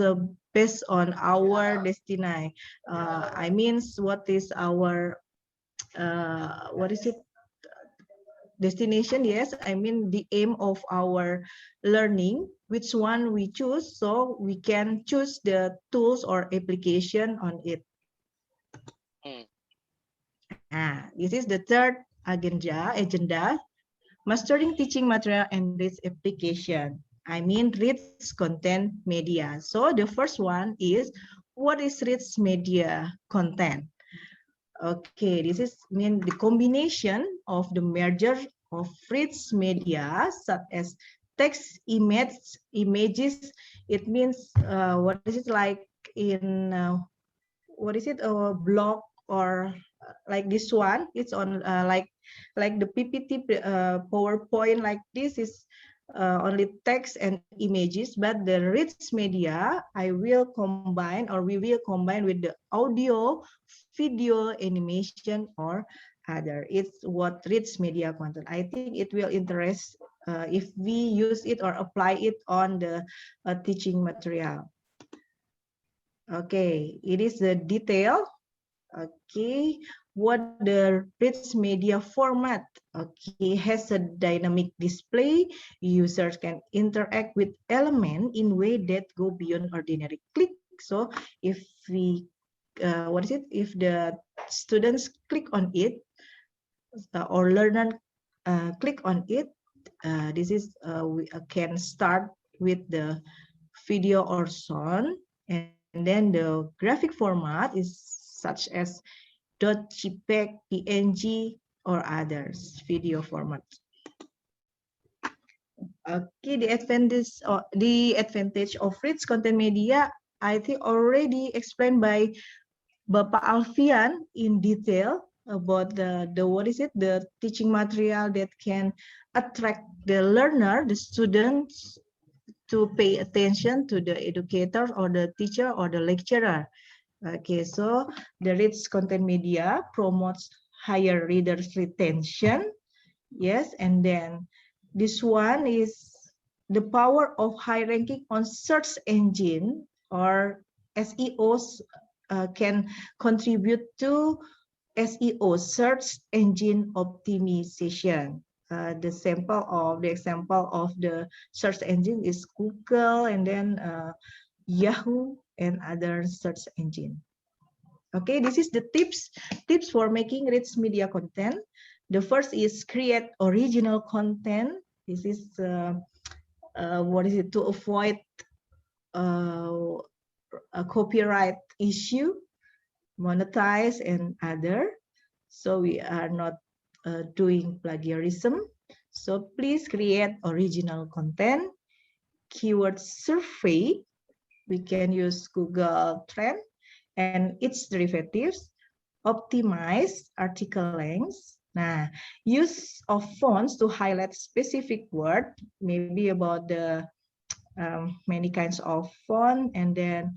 based on our destiny. I mean, what is our destination? Yes, I mean the aim of our learning, which one we choose, so we can choose the tools or application on it. This is the third agenda, mastering teaching material and its application. I mean rich content media. So the first one is, what is rich media content? Okay, this is mean the combination of the merger of rich media such as text, images. It means what is it like in a blog or like this one? It's on like the PPT, PowerPoint like this is only text and images, but the rich media I will combine, or we will combine with the audio, video, animation or other. It's what rich media content. I think it will interest if we use it or apply it on the teaching material. Okay, it is the detail. Okay, what the rich media format? Okay, has a dynamic display. Users can interact with element in way that go beyond ordinary click. So if we what is it? If the students click on it or learner click on it, this is we can start with the video or sound, and then the graphic format is such as .jpeg, PNG, or others video format. Okay, the advantage of rich content media, I think already explained by Bapak Alfian in detail about the what is it, the teaching material that can attract the learner, the students, to pay attention to the educator or the teacher or the lecturer. Okay, so the rich content media promotes higher readers retention. Yes, and then this one is the power of high ranking on search engine or SEOs can contribute to SEO, search engine optimization. The example of the search engine is Google, and then Yahoo and other search engine. Okay, this is the tips for making rich media content. The first is create original content. This is what is it, to avoid a copyright issue, monetize and other. So we are not doing plagiarism. So please create original content. Keyword survey, we can use Google Trend and its derivatives. Optimize article lengths. Nah, use of fonts to highlight specific word, maybe about the many kinds of font, and then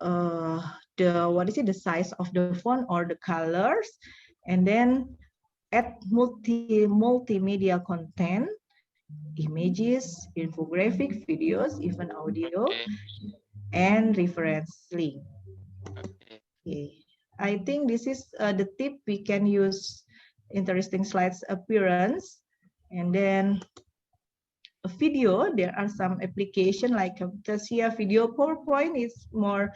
the size of the font or the colors, and then add multimedia content, images, infographic, videos, even audio, and reference link. Okay. I think this is the tip we can use. Interesting slides appearance, and then a video. There are some application like Camtasia Video. PowerPoint is more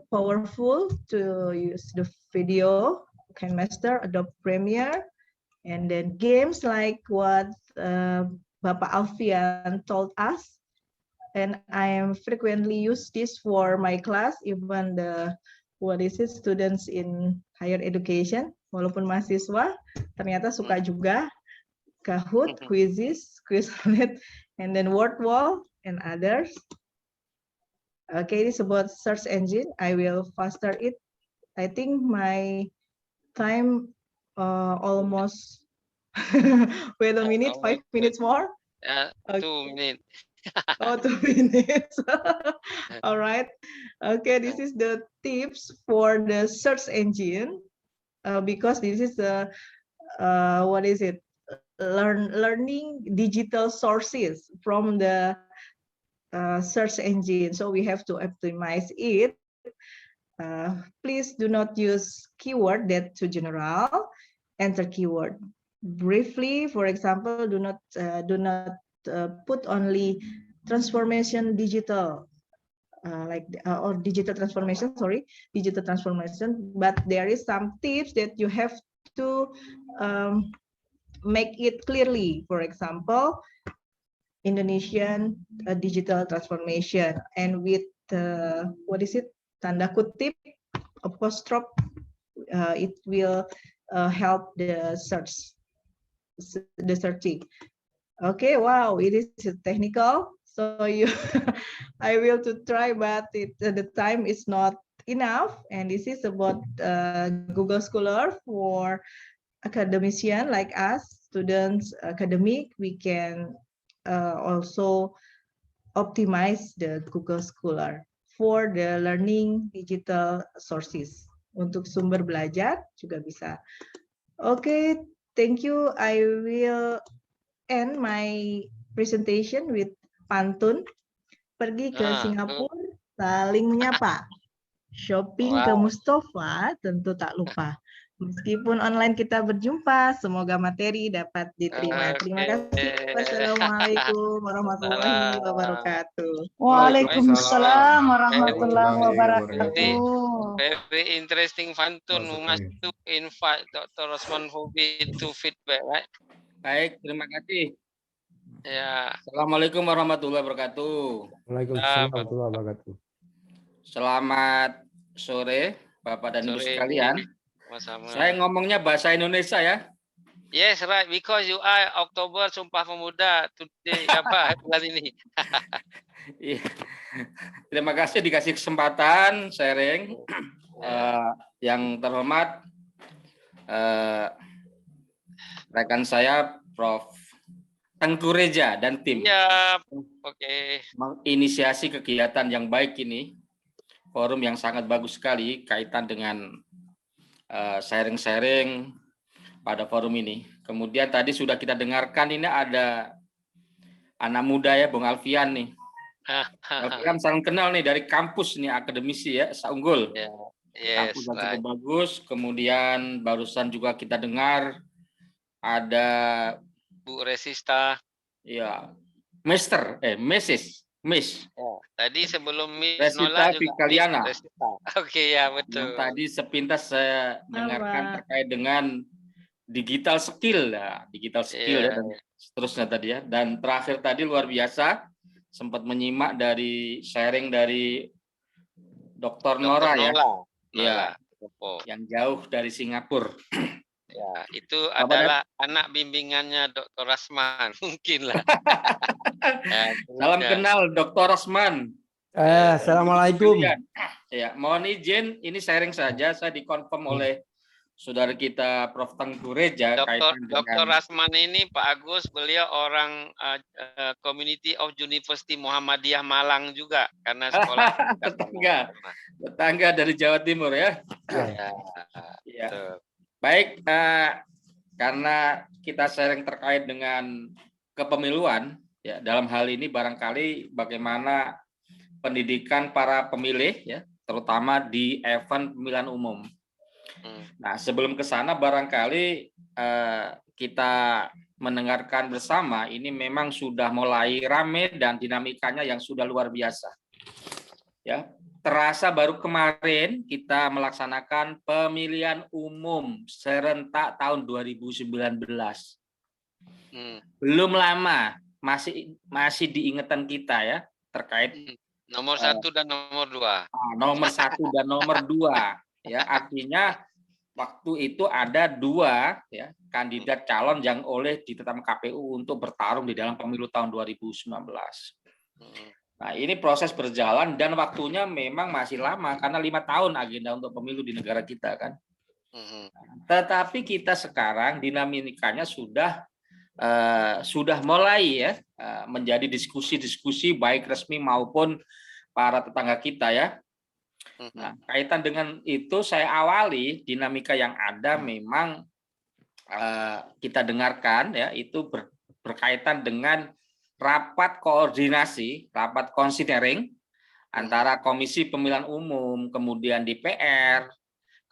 powerful to use the video. KineMaster, Adobe Premiere, and then games like what Bapak Alfian told us. And I am frequently use this for my class, even the students in higher education, walaupun mahasiswa, ternyata suka juga Kahoot, Quizzes, Quizlet, and then WordWall and others. Okay, this is about search engine. I will faster it. I think my time almost. Wait a minute, 5 minutes more. 2 minutes. Oh, 2 minutes. All right. Okay, this is the tips for the search engine because this is the learning digital sources from the search engine. So we have to optimize it. Please do not use keyword that too general. Enter keyword briefly. For example, do not put only transformation digital or digital transformation, but there is some tips that you have to make it clearly. For example, Indonesian digital transformation, and with tanda kutip, apostrophe, it will help the searching. Okay, wow, it is technical. So I will to try, but the time is not enough. And this is about Google Scholar for academician like us, students, academic. We can also optimize the Google Scholar for the learning digital sources. Untuk sumber belajar juga bisa. Okay, thank you. I will end my presentation with pantun. Pergi ke Ah, Singapura, saling menyapa. Shopping ke wow. Mustafa, tentu tak lupa. Meskipun online kita berjumpa, semoga materi dapat diterima. Terima Oke. kasih. Wassalamualaikum warahmatullahi Salam. wabarakatuh. Waalaikumsalam warahmatullahi Very, wabarakatuh. very interesting pantun. Mas to invite Dr. Rosman Hobi to feedback, right? Baik, terima kasih. Ya. Assalamualaikum warahmatullahi wabarakatuh. Waalaikumsalam warahmatullahi wabarakatuh. Selamat sore, Bapak dan Ibu Sore. sekalian. Sama-sama. Saya ngomongnya bahasa Indonesia ya. Yes, right. Because you are Oktober Sumpah Pemuda today, apa bulan ini. Iya. Terima kasih dikasih kesempatan sharing. Yang terhormat rekan saya Prof. Tengku Reja dan tim Ya, oke. menginisiasi kegiatan yang baik ini, forum yang sangat bagus sekali kaitan dengan sharing-sharing pada forum ini. Kemudian tadi sudah kita dengarkan ini ada anak muda ya, Bung Alfian nih. Alfian saling kenal nih dari kampus nih, akademisi ya, Saunggul. Ya, yes, Kampus yang right. cukup bagus. Kemudian barusan juga kita dengar ada Bu Resista. ya Mrs. Miss. Ya, tadi sebelum Miss Resita Nola juga Fikaliana. Miss Resita. Oke, ya Yang betul. tadi sepintas saya dengarkan Sama. terkait dengan digital skill ya, digital skill Iya. ya, dan seterusnya tadi ya. Dan terakhir tadi luar biasa, sempat menyimak dari sharing dari Dr. Nora ya, Nola. ya, Nola. yang jauh dari Singapura. Ya, itu Bapak adalah anak bimbingannya Dr. Rasman, mungkin lah. Ya, Salam ya. kenal Dr. Rosman. Assalamualaikum. Ya, mohon izin ini sharing saja, saya dikonfirm oleh saudara kita Prof. Tengku Reja kaitan Dr. dengan Rasman ini Pak Agus, beliau orang Community of University Muhammadiyah Malang juga karena sekolah tetangga dari Jawa Timur ya. Ya, Ya. betul. Baik, karena kita sharing terkait dengan kepemiluan, ya dalam hal ini barangkali bagaimana pendidikan para pemilih, ya terutama di event pemilihan umum. Nah, sebelum ke sana barangkali kita mendengarkan bersama, ini memang sudah mulai ramai dan dinamikanya yang sudah luar biasa. Ya. Terasa baru kemarin kita melaksanakan pemilihan umum serentak tahun 2019. Belum lama, masih diingatan kita ya terkait nomor 1 dan nomor 2. Nomor 1 dan nomor 2 ya, artinya waktu itu ada 2 ya kandidat calon yang oleh ditetapkan KPU untuk bertarung di dalam pemilu tahun 2019. Nah, ini proses berjalan dan waktunya memang masih lama karena 5 tahun agenda untuk pemilu di negara kita kan. Tetapi kita sekarang dinamikanya sudah mulai ya menjadi diskusi-diskusi baik resmi maupun para tetangga kita ya. Nah, kaitan dengan itu saya awali dinamika yang ada memang kita dengarkan ya itu berkaitan dengan rapat koordinasi, rapat considering antara Komisi Pemilihan Umum, kemudian DPR,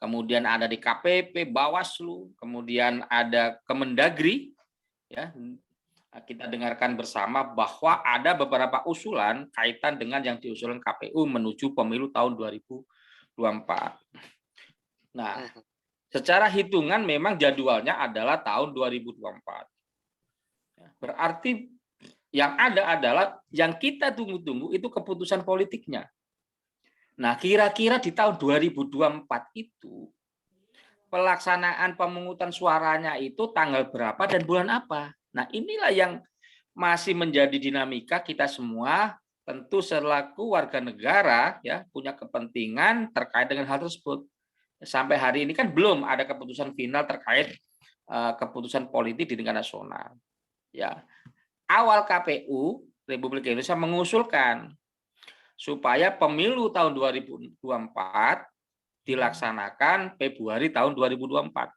kemudian ada di KPP, Bawaslu, kemudian ada Kemendagri, ya. Kita dengarkan bersama bahwa ada beberapa usulan kaitan dengan yang diusulkan KPU menuju pemilu tahun 2024. Nah, secara hitungan memang jadwalnya adalah tahun 2024. Berarti yang ada adalah yang kita tunggu-tunggu itu keputusan politiknya. Nah, kira-kira di tahun 2024 itu pelaksanaan pemungutan suaranya itu tanggal berapa dan bulan apa? Nah, inilah yang masih menjadi dinamika kita semua tentu selaku warga negara ya punya kepentingan terkait dengan hal tersebut. Sampai hari ini kan belum ada keputusan final terkait keputusan politik di tingkat nasional. Ya. Awal KPU Republik Indonesia mengusulkan supaya pemilu tahun 2024 dilaksanakan Februari tahun 2024.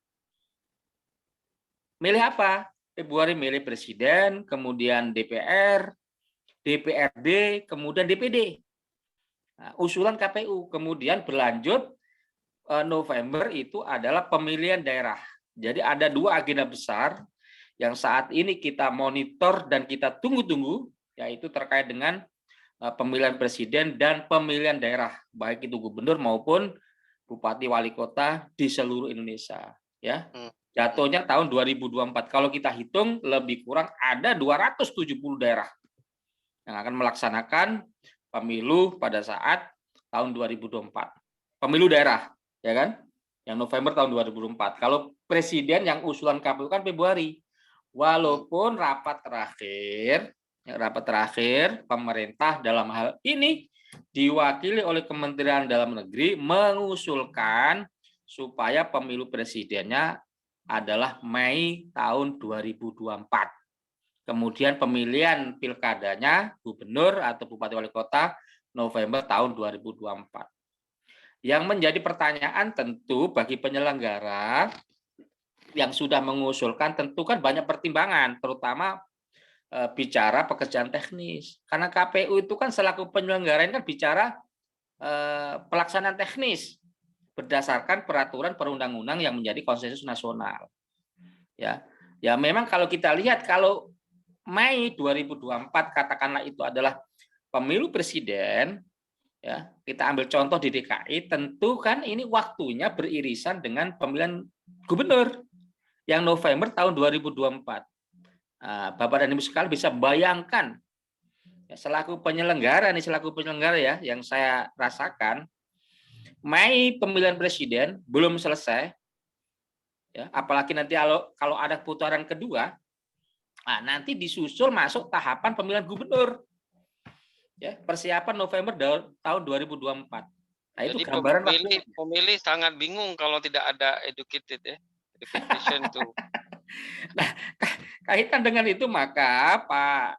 Milih apa? Februari milih presiden, kemudian DPR, DPRD, kemudian DPD. Nah, usulan KPU, kemudian berlanjut November itu adalah pemilihan daerah. Jadi ada 2 agenda besar yang saat ini kita monitor dan kita tunggu-tunggu, yaitu terkait dengan pemilihan presiden dan pemilihan daerah, baik itu gubernur maupun bupati wali kota di seluruh Indonesia. Ya, jatuhnya tahun 2024. Kalau kita hitung lebih kurang ada 270 daerah yang akan melaksanakan pemilu pada saat tahun 2024. Pemilu daerah, ya kan? Yang November tahun 2024. Kalau presiden yang usulan KPU kan Februari. Walaupun rapat terakhir pemerintah dalam hal ini diwakili oleh Kementerian Dalam Negeri mengusulkan supaya pemilu presidennya adalah Mei tahun 2024. Kemudian pemilihan pilkadanya gubernur atau bupati wali kota November tahun 2024. Yang menjadi pertanyaan tentu bagi penyelenggara yang sudah mengusulkan tentu kan banyak pertimbangan, terutama bicara pekerjaan teknis. Karena KPU itu kan selaku penyelenggara ini kan bicara pelaksanaan teknis berdasarkan peraturan perundang-undang yang menjadi konsensus nasional. Ya memang kalau kita lihat kalau Mei 2024 katakanlah itu adalah pemilu presiden, ya kita ambil contoh di DKI, tentu kan ini waktunya beririsan dengan pemilihan gubernur yang November tahun 2024. Nah, Bapak dan Ibu sekalian bisa bayangkan ya, selaku penyelenggara ya yang saya rasakan, Mei pemilihan presiden belum selesai, ya, apalagi nanti kalau ada putaran kedua, nah, nanti disusul masuk tahapan pemilihan gubernur, ya persiapan November tahun 2024. Nah, itu jadi gambaran pemilih sangat bingung kalau tidak ada education tuh. Nah, kaitan dengan itu maka Pak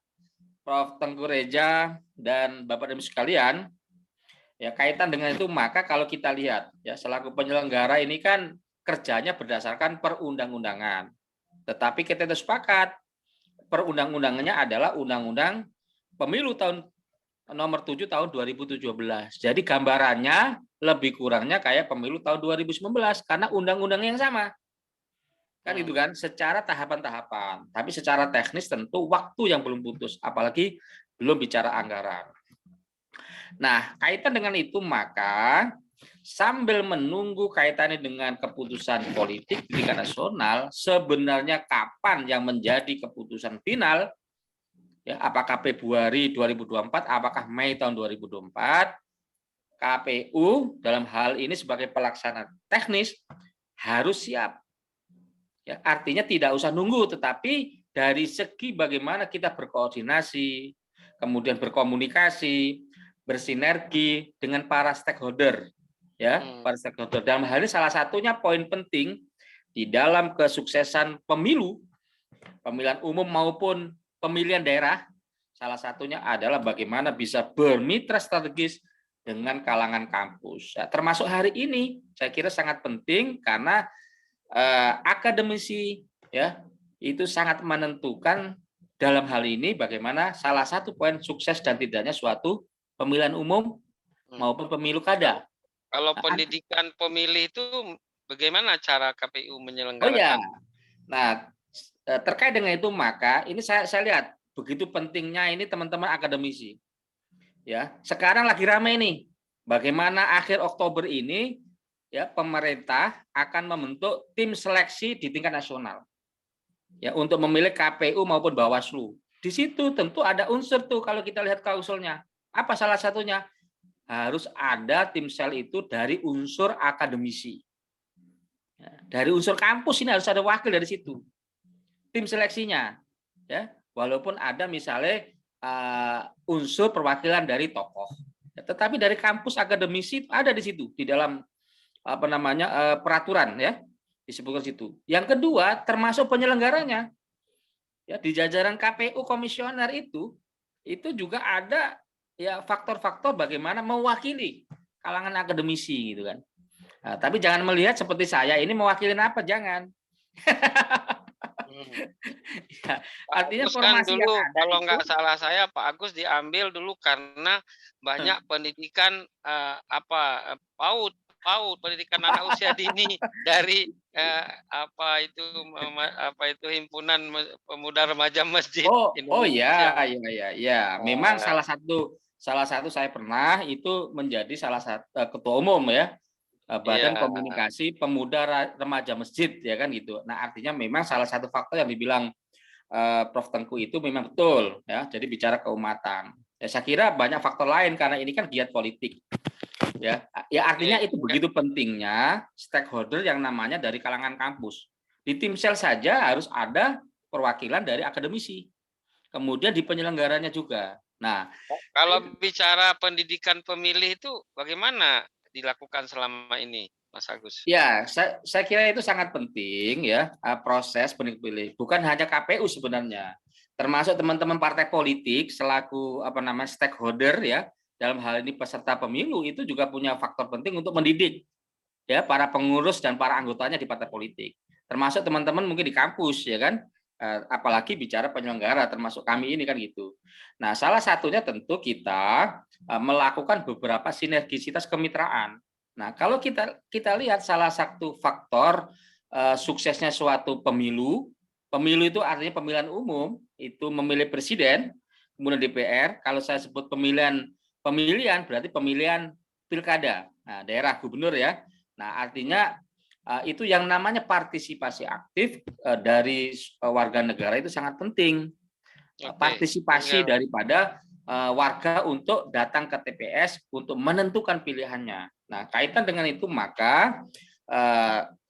Prof. Tengku Reja dan Bapak dan Ibu sekalian, ya kaitan dengan itu maka kalau kita lihat ya selaku penyelenggara ini kan kerjanya berdasarkan perundang-undangan. Tetapi kita itu sepakat perundang-undangannya adalah Undang-Undang Pemilu tahun nomor 7 tahun 2017. Jadi gambarannya lebih kurangnya kayak pemilu tahun 2019 karena undang-undangnya yang sama. Kan itu kan secara tahapan-tahapan. Tapi secara teknis tentu waktu yang belum putus, apalagi belum bicara anggaran. Nah, kaitan dengan itu maka sambil menunggu kaitannya dengan keputusan politik di tingkat nasional, sebenarnya kapan yang menjadi keputusan final, ya, apakah Februari 2024, apakah Mei tahun 2024, KPU dalam hal ini sebagai pelaksana teknis harus siap. Ya, artinya tidak usah nunggu, tetapi dari segi bagaimana kita berkoordinasi, kemudian berkomunikasi, bersinergi dengan para stakeholder, ya, para stakeholder. Dalam hal ini salah satunya poin penting di dalam kesuksesan pemilu, pemilihan umum maupun pemilihan daerah, salah satunya adalah bagaimana bisa bermitra strategis dengan kalangan kampus. Ya, termasuk hari ini, saya kira sangat penting karena akademisi ya itu sangat menentukan dalam hal ini bagaimana salah satu poin sukses dan tidaknya suatu pemilihan umum maupun pemilu kada. Kalau pendidikan pemilih itu bagaimana cara KPU menyelenggarakan? Oh ya, nah terkait dengan itu maka ini saya lihat begitu pentingnya ini teman-teman akademisi. Ya, sekarang lagi ramai nih, bagaimana akhir Oktober ini ya pemerintah akan membentuk tim seleksi di tingkat nasional. Ya, untuk memilih KPU maupun Bawaslu. Di situ tentu ada unsur tuh kalau kita lihat klausulnya. Apa salah satunya? Harus ada tim sel itu dari unsur akademisi. Ya, dari unsur kampus ini harus ada wakil dari situ. Tim seleksinya. Ya, walaupun ada misalnya unsur perwakilan dari tokoh. Ya, tetapi dari kampus akademisi ada di situ di dalam peraturan ya disebutkan situ. Yang kedua termasuk penyelenggaranya ya di jajaran KPU komisioner itu juga ada ya faktor-faktor bagaimana mewakili kalangan akademisi gitu kan. Nah, tapi jangan melihat seperti saya ini mewakili apa, jangan. Ya, Pak artinya Agus kan formasi yang dulu ada kalau itu nggak salah saya Pak Agus diambil dulu karena banyak pendidikan PAUD pendidikan anak usia dini dari apa itu himpunan pemuda remaja masjid oh Indonesia. ya. Memang salah satu saya pernah itu menjadi salah satu ketua umum ya. Badan Komunikasi Pemuda Remaja Masjid ya kan gitu. Nah, artinya memang salah satu faktor yang dibilang Prof Tengku itu memang betul ya. Jadi bicara keumatan. Ya, saya kira banyak faktor lain karena ini kan giat politik. Ya artinya itu begitu pentingnya stakeholder yang namanya dari kalangan kampus. Di tim sel saja harus ada perwakilan dari akademisi. Kemudian di penyelenggaranya juga. Nah, kalau bicara pendidikan pemilih itu bagaimana dilakukan selama ini, Mas Agus? Ya, saya kira itu sangat penting ya, proses pendidikan. Bukan hanya KPU sebenarnya, termasuk teman-teman partai politik selaku stakeholder ya, dalam hal ini peserta pemilu itu juga punya faktor penting untuk mendidik ya para pengurus dan para anggotanya di partai politik. Termasuk teman-teman mungkin di kampus ya kan, apalagi bicara penyelenggara termasuk kami ini kan gitu. Nah, salah satunya tentu kita melakukan beberapa sinergisitas kemitraan. Nah, kalau kita lihat salah satu faktor suksesnya suatu pemilu itu artinya pemilihan umum, itu memilih presiden, kemudian DPR, kalau saya sebut pemilihan berarti pemilihan pilkada, nah, daerah gubernur ya. Nah, artinya itu yang namanya partisipasi aktif dari warga negara itu sangat penting. Partisipasi daripada warga untuk datang ke TPS untuk menentukan pilihannya. Nah, kaitan dengan itu maka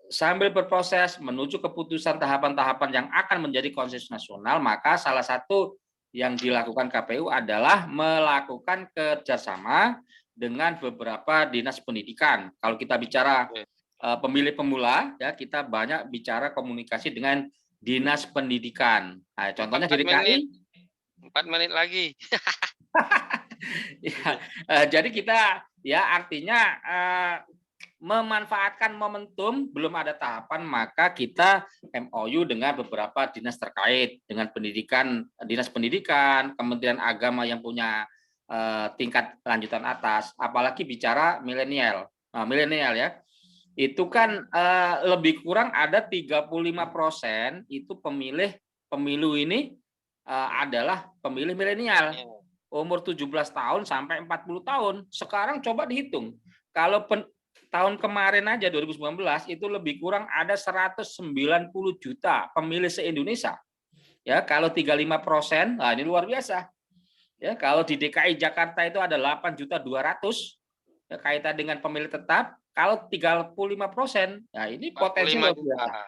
sambil berproses menuju keputusan tahapan-tahapan yang akan menjadi konsensus nasional, maka salah satu yang dilakukan KPU adalah melakukan kerjasama dengan beberapa dinas pendidikan. Kalau kita bicara pemilih pemula, ya kita banyak bicara komunikasi dengan dinas pendidikan. Nah, contohnya di DKI. 4 menit lagi. Jadi kita ya artinya memanfaatkan momentum, belum ada tahapan, maka kita MOU dengan beberapa dinas terkait dengan pendidikan, dinas pendidikan, Kementerian Agama yang punya tingkat lanjutan atas, apalagi bicara milenial. Nah, milenial ya, itu kan lebih kurang ada 35% itu pemilu ini adalah pemilih milenial. Umur 17 tahun sampai 40 tahun. Sekarang coba dihitung. Kalau tahun kemarin aja 2019 itu lebih kurang ada 190 juta pemilih se-Indonesia. Ya, kalau 35%, nah ini luar biasa. Ya, kalau di DKI Jakarta itu ada 8.200.000 ya, kaitan dengan pemilih tetap. Kalau 35%, ya ini potensi luar biasa.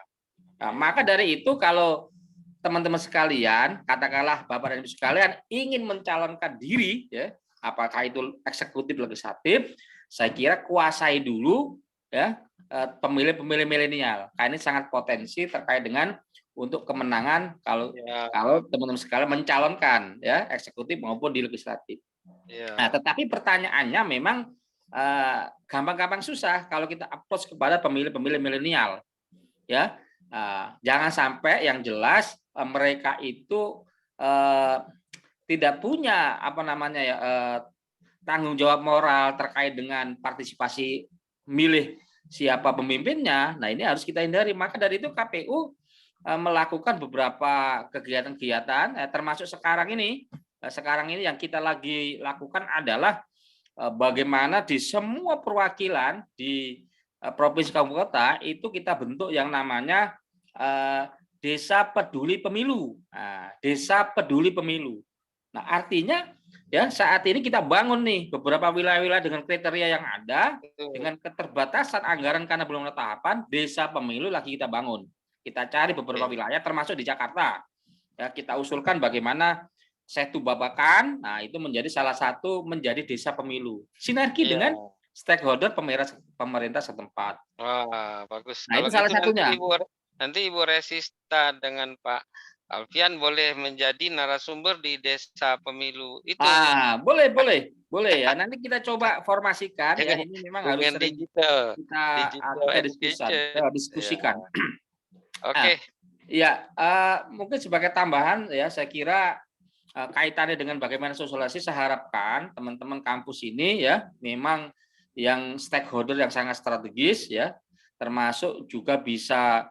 Nah, maka dari itu kalau teman-teman sekalian, katakanlah Bapak dan Ibu sekalian ingin mencalonkan diri, ya, apakah itu eksekutif legislatif, saya kira kuasai dulu ya pemilih-pemilih milenial. Karena ini sangat potensi terkait dengan untuk kemenangan kalau teman-teman sekalian mencalonkan ya eksekutif maupun di legislatif. Nah, tetapi pertanyaannya memang gampang-gampang susah kalau kita approach kepada pemilih-pemilih milenial, ya. Jangan sampai yang jelas mereka itu tidak punya tanggung jawab moral terkait dengan partisipasi milih siapa pemimpinnya. Nah, ini harus kita hindari. Maka dari itu KPU melakukan beberapa kegiatan-kegiatan, termasuk sekarang ini yang kita lagi lakukan adalah bagaimana di semua perwakilan di provinsi kabupaten kota itu kita bentuk yang namanya Desa Peduli Pemilu. Nah, Desa Peduli Pemilu. Nah, artinya ya saat ini kita bangun nih beberapa wilayah-wilayah dengan kriteria yang ada, dengan keterbatasan anggaran karena belum ada tahapan, desa pemilu lagi kita bangun. Kita cari beberapa wilayah termasuk di Jakarta. Ya, kita usulkan bagaimana Setu Babakan, nah itu menjadi salah satu menjadi desa pemilu. Sinergi dengan stakeholder pemerintah setempat. Wah, bagus. Nah, itu salah satunya. Nanti Ibu Resista dengan Pak Alfian boleh menjadi narasumber di desa pemilu itu. Boleh ya. Nanti kita coba formasikan. Ya, ini memang harus sering digital kita diskusikan. Oke. Ya, mungkin sebagai tambahan ya, saya kira kaitannya dengan bagaimana sosialisasi, saya harapkan teman-teman kampus ini ya memang yang stakeholder yang sangat strategis ya, termasuk juga bisa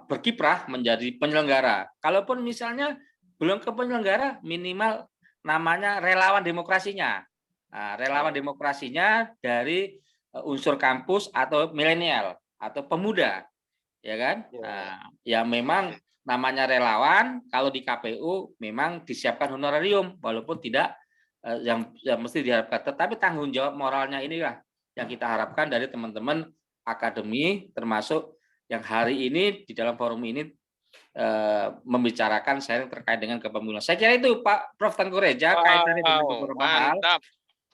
berkiprah menjadi penyelenggara. Kalaupun misalnya belum ke penyelenggara, minimal namanya relawan demokrasinya. Nah, relawan demokrasinya dari unsur kampus atau milenial atau pemuda, ya kan? Nah, ya memang namanya relawan, kalau di KPU memang disiapkan honorarium walaupun tidak yang mesti diharapkan, tetapi tanggung jawab moralnya inilah yang kita harapkan dari teman-teman akademi, termasuk yang hari ini di dalam forum ini membicarakan sharing terkait dengan kepemiluan. Saya kira itu Pak Prof. Tengku Reja kaitannya dengan beberapa hal. Mantap.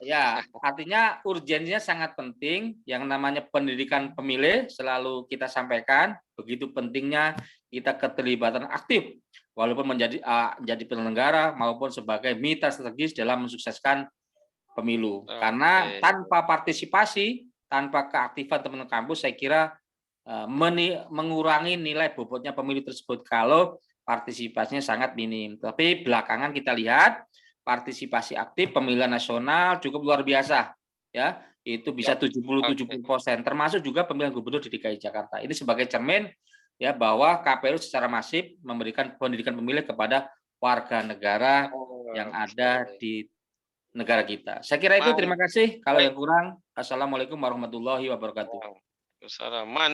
Ya, artinya urgensinya sangat penting. Yang namanya pendidikan pemilih selalu kita sampaikan. Begitu pentingnya kita keterlibatan aktif, walaupun menjadi penyelenggara maupun sebagai mitra strategis dalam mensukseskan pemilu. Karena tanpa partisipasi, tanpa keaktifan teman-teman kampus, saya kira mengurangi nilai bobotnya pemilu tersebut kalau partisipasinya sangat minim. Tapi belakangan kita lihat partisipasi aktif pemilihan nasional cukup luar biasa, ya itu bisa 70% termasuk juga pemilihan gubernur di DKI Jakarta. Ini sebagai cermin ya bahwa KPU secara masif memberikan pendidikan pemilih kepada warga negara yang ada di negara kita. Saya kira itu, terima kasih. Kalau yang kurang, assalamualaikum warahmatullahi wabarakatuh. Assalamualaikum.